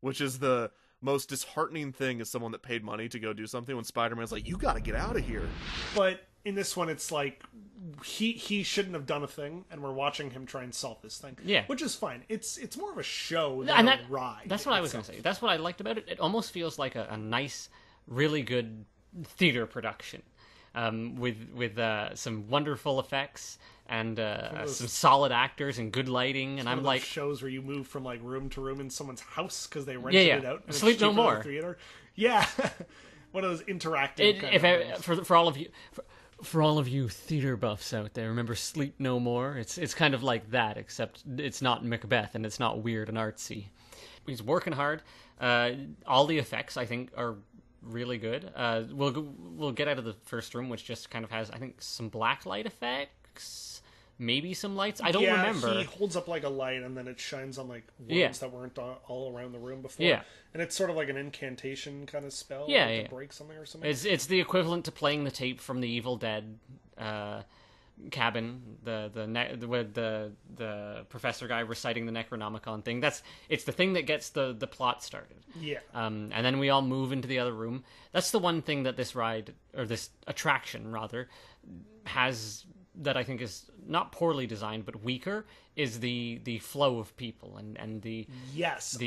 Which is the most disheartening thing as someone that paid money to go do something, when Spider-Man's like, you gotta get out of here. But in this one, it's like, he shouldn't have done a thing, and we're watching him try and solve this thing. Yeah. Which is fine. It's more of a show than a ride. That's what I was going to say. That's what I liked about it. It almost feels like a nice, really good theater production, with some wonderful effects and some solid actors and good lighting. And I'm like, shows where you move from like room to room in someone's house because they rented it out. And Sleep No More. Theater. Yeah, one of those interactive. For all of you theater buffs out there, remember Sleep No More? It's kind of like that, except it's not Macbeth and it's not weird and artsy. He's working hard. All the effects, I think, are really good. We'll get out of the first room, which just kind of has, I think, some black light effects. Maybe some lights. I don't remember. He holds up like a light, and then it shines on like words that weren't all around the room before. Yeah, and it's sort of like an incantation kind of spell. Yeah, to break something or something. It's the equivalent to playing the tape from The Evil Dead, cabin, with the professor guy reciting the Necronomicon thing. It's the thing that gets the plot started. Yeah. And then we all move into the other room. That's the one thing that this ride, or this attraction rather, has that I think is not poorly designed but weaker, is the flow of people and the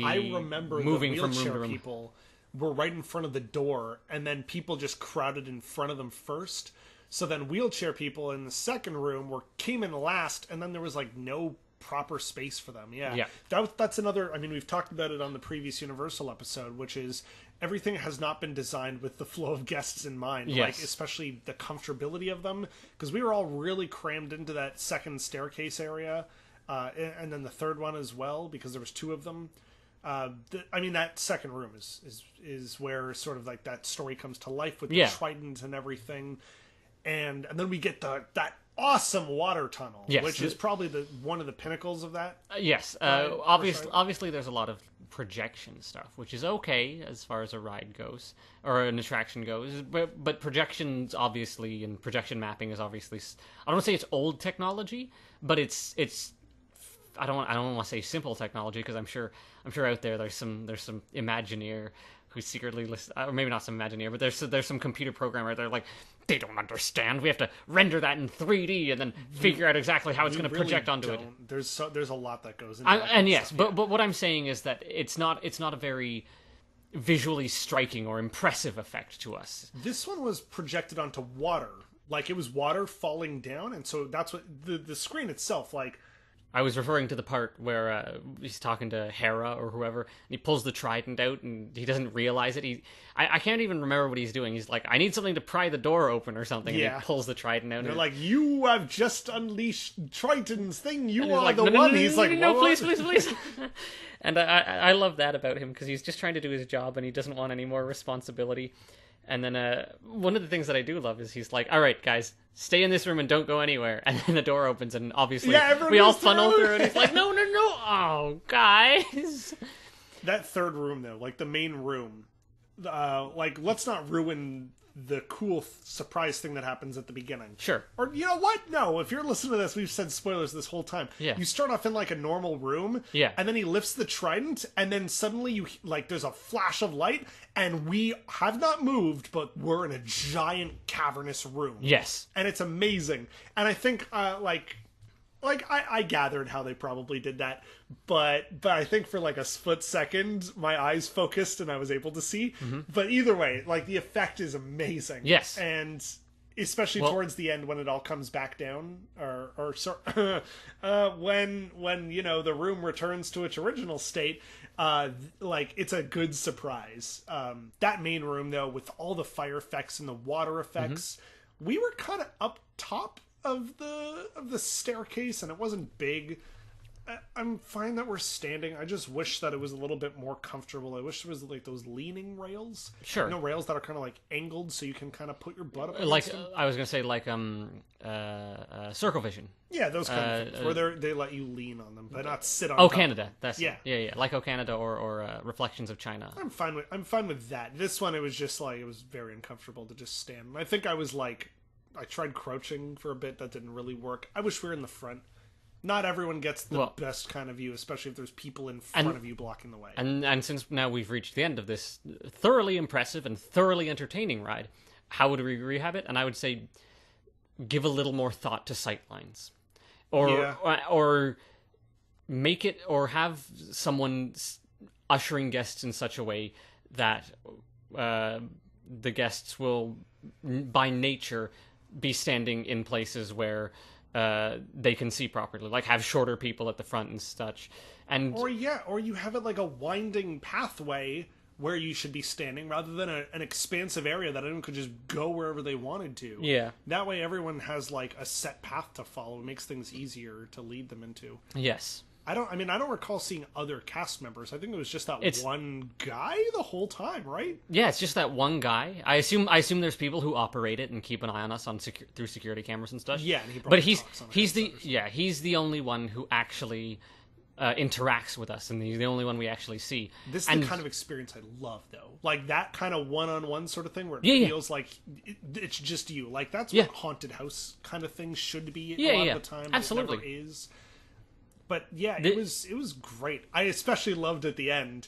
I remember moving the from wheelchair room to room. people were right in front of the door, and then people just crowded in front of them first. So then wheelchair people in the second room came in last, and then there was like no proper space for them. Yeah. That's another. I mean, we've talked about it on the previous Universal episode, which is everything has not been designed with the flow of guests in mind. Yes. Like especially the comfortability of them, because we were all really crammed into that second staircase area, and then the third one as well, because there was two of them. I mean, that second room is where sort of like that story comes to life with the trident and everything, and then we get that awesome water tunnel, which is probably one of the pinnacles of that. Obviously, there's a lot of projection stuff, which is okay as far as a ride goes or an attraction goes, but projections obviously, and projection mapping is obviously, I don't want to say it's old technology, but it's I don't want to say simple technology, because I'm sure out there's some Imagineer who secretly listen, or maybe not some Imagineer, but there's some computer programmer. They're like, they don't understand. We have to render that in 3D and then figure out exactly how it's going to project onto it. There's a lot that goes into that. And yes, but what I'm saying is that it's not a very visually striking or impressive effect to us. This one was projected onto water, like it was water falling down, and so that's what the screen itself, like. I was referring to the part where he's talking to Hera or whoever, and he pulls the trident out, and he doesn't realize it. I can't even remember what he's doing. He's like, I need something to pry the door open or something, and he pulls the trident out. And they're like, you have just unleashed Triton's thing. You are like, the one. He's like, no, please. And I love that about him, because he's just trying to do his job, and he doesn't want any more responsibility. And then one of the things that I do love is he's like, all right, guys, stay in this room and don't go anywhere. And then the door opens, and obviously we all funnel through, and he's like, no. Oh, guys. That third room, though, like the main room, like, let's not ruin the cool surprise thing that happens at the beginning. Sure. Or, you know what? No, if you're listening to this, we've said spoilers this whole time. Yeah. You start off in, like, a normal room. Yeah. And then he lifts the trident, and then suddenly there's a flash of light, and we have not moved, but we're in a giant cavernous room. Yes. And it's amazing. And I think, I gathered how they probably did that, but I think for like a split second, my eyes focused and I was able to see. Mm-hmm. But either way, like, the effect is amazing. Yes. And especially towards the end when it all comes back down, when you know the room returns to its original state, like, it's a good surprise. That main room, though, with all the fire effects and the water effects, we were kind of up top of the staircase, and it wasn't big. I'm fine that we're standing. I just wish that it was a little bit more comfortable. I wish there was like those leaning rails. Sure. You know, rails that are kind of like angled, so you can kind of put your butt up. Like I was gonna say, like Circle Vision. Yeah, those kind of things where they let you lean on them, but not sit on. Oh, top. Canada. That's yeah, like O Canada or Reflections of China. I'm fine with that. This one, it was just like, it was very uncomfortable to just stand. And I think I was like, I tried crouching for a bit. That didn't really work. I wish we were in the front. Not everyone gets the best kind of view, especially if there's people in front of you blocking the way. And since now we've reached the end of this thoroughly impressive and thoroughly entertaining ride, how would we rehab it? And I would say, give a little more thought to sightlines, or make it, or have someone ushering guests in such a way that the guests will, by nature, be standing in places where they can see properly, like have shorter people at the front and such. And or you have it like a winding pathway where you should be standing, rather than an expansive area that anyone could just go wherever they wanted to. Yeah. That way everyone has like a set path to follow. It makes things easier to lead them into. Yes. I don't recall seeing other cast members. I think it was just that one guy the whole time, right? Yeah, it's just that one guy. I assume there's people who operate it and keep an eye on us through security cameras and stuff. Yeah, but he's the only one who actually interacts with us, and he's the only one we actually see. This is the kind of experience I love, though. Like, that kind of one-on-one sort of thing where it feels like it's just you. Like, that's what haunted house kind of things should be a lot of the time. Absolutely. It never is. But, it was great. I especially loved at the end.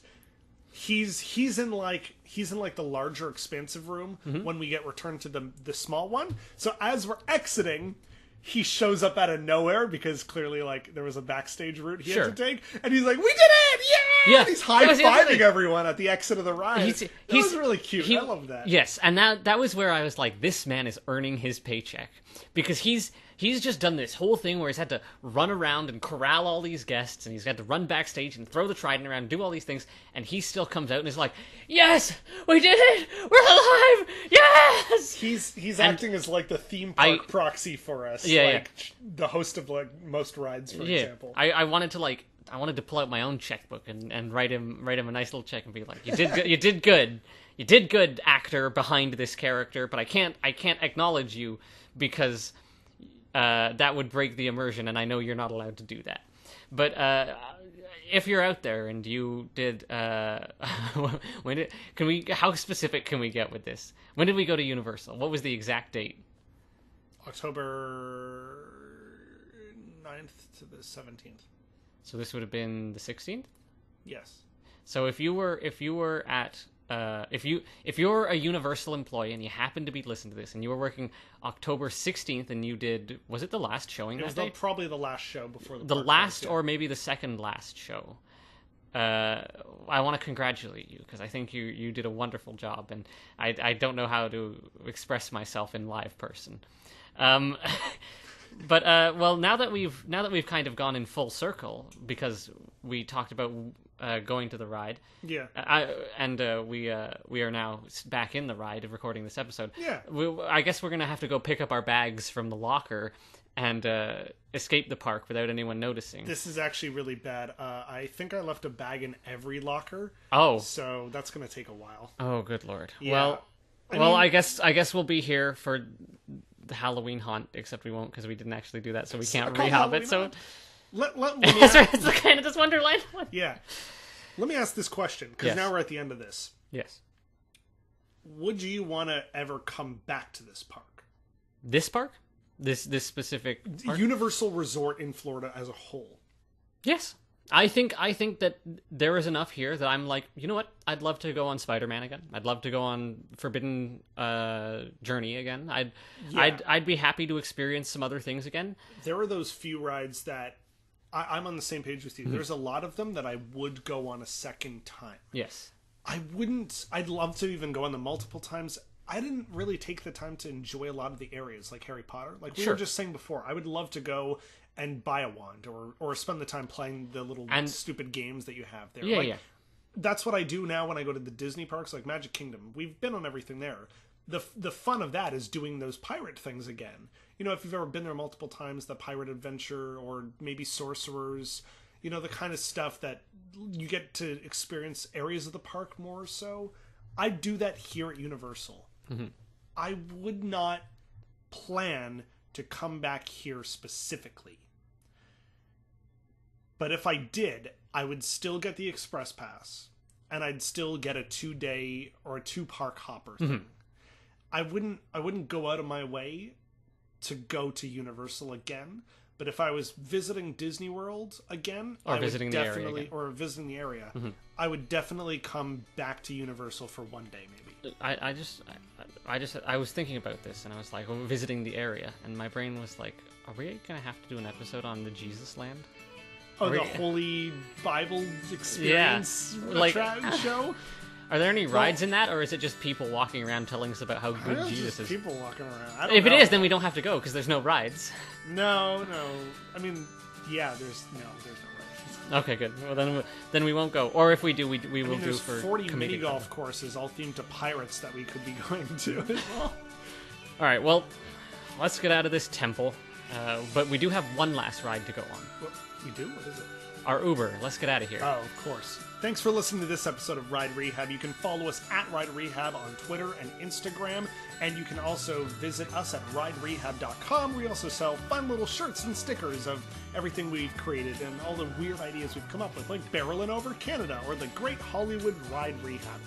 He's in like the larger expansive room when we get returned to the small one. So as we're exiting, he shows up out of nowhere because clearly, like, there was a backstage route he had to take, and he's like, "We did it! Yeah!" And he's high-fiving everyone at the exit of the ride. That was really cute. I love that. Yes, and that was where I was like, this man is earning his paycheck, because he's just done this whole thing where he's had to run around and corral all these guests, and he's had to run backstage and throw the trident around and do all these things, and he still comes out and is like, "Yes, we did it! We're alive! Yes!" He's acting as like the theme park proxy for us. The host of like most rides, for example. I wanted to pull out my own checkbook and write him a nice little check and be like, "You did good. You did good, actor behind this character, but I can't acknowledge you because that would break the immersion, and I know you're not allowed to do that." But if you're out there and you did, how specific can we get with this? When did we go to Universal? What was the exact date? October 9th to the 17th. So this would have been the 16th? Yes. So if you're a Universal employee and you happen to be listening to this and you were working October 16th and you did, was it the last showing that day? It was probably the last show before the last or maybe the second last show. I want to congratulate you because I think you did a wonderful job, and I don't know how to express myself in live person. But well, now that we've kind of gone in full circle because we talked about going to the ride. Yeah. We are now back in the ride of recording this episode. Yeah. I guess we're gonna have to go pick up our bags from the locker and escape the park without anyone noticing. This is actually really bad. I think I left a bag in every locker. Oh. So that's gonna take a while. Oh, good lord. Yeah. I guess we'll be here for the Halloween haunt, except we won't because we didn't actually do that, so we can't rehab it. So let me it's the kind of this Wonderland one. Yeah. Let me ask this question, because now we're at the end of this. Yes. Would you want to ever come back to this park? This park? This specific park? Universal Resort in Florida as a whole. Yes. I think that there is enough here that I'm like, you know what? I'd love to go on Spider-Man again. I'd love to go on Forbidden Journey again. I'd be happy to experience some other things again. There are those few rides that I'm on the same page with you. There's a lot of them that I would go on a second time. Yes. I'd love to even go on them multiple times. I didn't really take the time to enjoy a lot of the areas, like Harry Potter. Like we were just saying before, I would love to go and buy a wand or spend the time playing the little stupid games that you have there. Yeah. That's what I do now when I go to the Disney parks, like Magic Kingdom. We've been on everything there. The fun of that is doing those pirate things again. You know, if you've ever been there multiple times, the Pirate Adventure or maybe Sorcerers, you know, the kind of stuff that you get to experience areas of the park more so. I do that here at Universal. Mm-hmm. I would not plan to come back here specifically. But if I did, I would still get the Express Pass, and I'd still get a 2-day or a 2-park hopper thing. Mm-hmm. I wouldn't go out of my way to go to Universal again. But if I was visiting Disney World again, or visiting the area, mm-hmm. I would definitely come back to Universal for one day, maybe. I was thinking about this, and I was like, visiting the area, and my brain was like, are we gonna have to do an episode on the Jesus Land? Oh, the Holy Bible Experience show? Are there any rides in that, or is it just people walking around telling us about how good Jesus is? People walking around. If it is, then we don't have to go because there's no rides. No. I mean, there's no rides. Okay, good. Well, then we won't go. Or if we do, we will do for 40 mini golf courses all themed to pirates that we could be going to as well. All right. Well, let's get out of this temple. But we do have one last ride to go on. We do? What is it? our Uber. Let's get out of here. Oh, of course. Thanks for listening to this episode of Ride Rehab. You can follow us at Ride Rehab on Twitter and Instagram, and you can also visit us at riderehab.com. We also sell fun little shirts and stickers of everything we've created and all the weird ideas we've come up with, like Barreling Over Canada or the Great Hollywood Ride Rehab.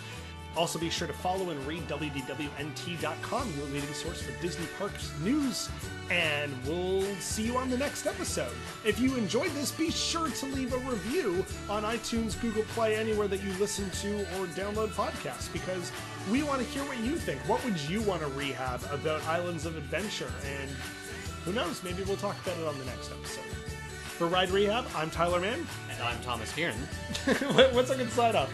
Also, be sure to follow and read www.nt.com, your leading source for Disney Parks news. And we'll see you on the next episode. If you enjoyed this, be sure to leave a review on iTunes, Google Play, anywhere that you listen to or download podcasts, because we want to hear what you think. What would you want to rehab about Islands of Adventure? And who knows, maybe we'll talk about it on the next episode. For Ride Rehab, I'm Tyler Mann. And I'm Thomas Kieran. What's a good sign-off?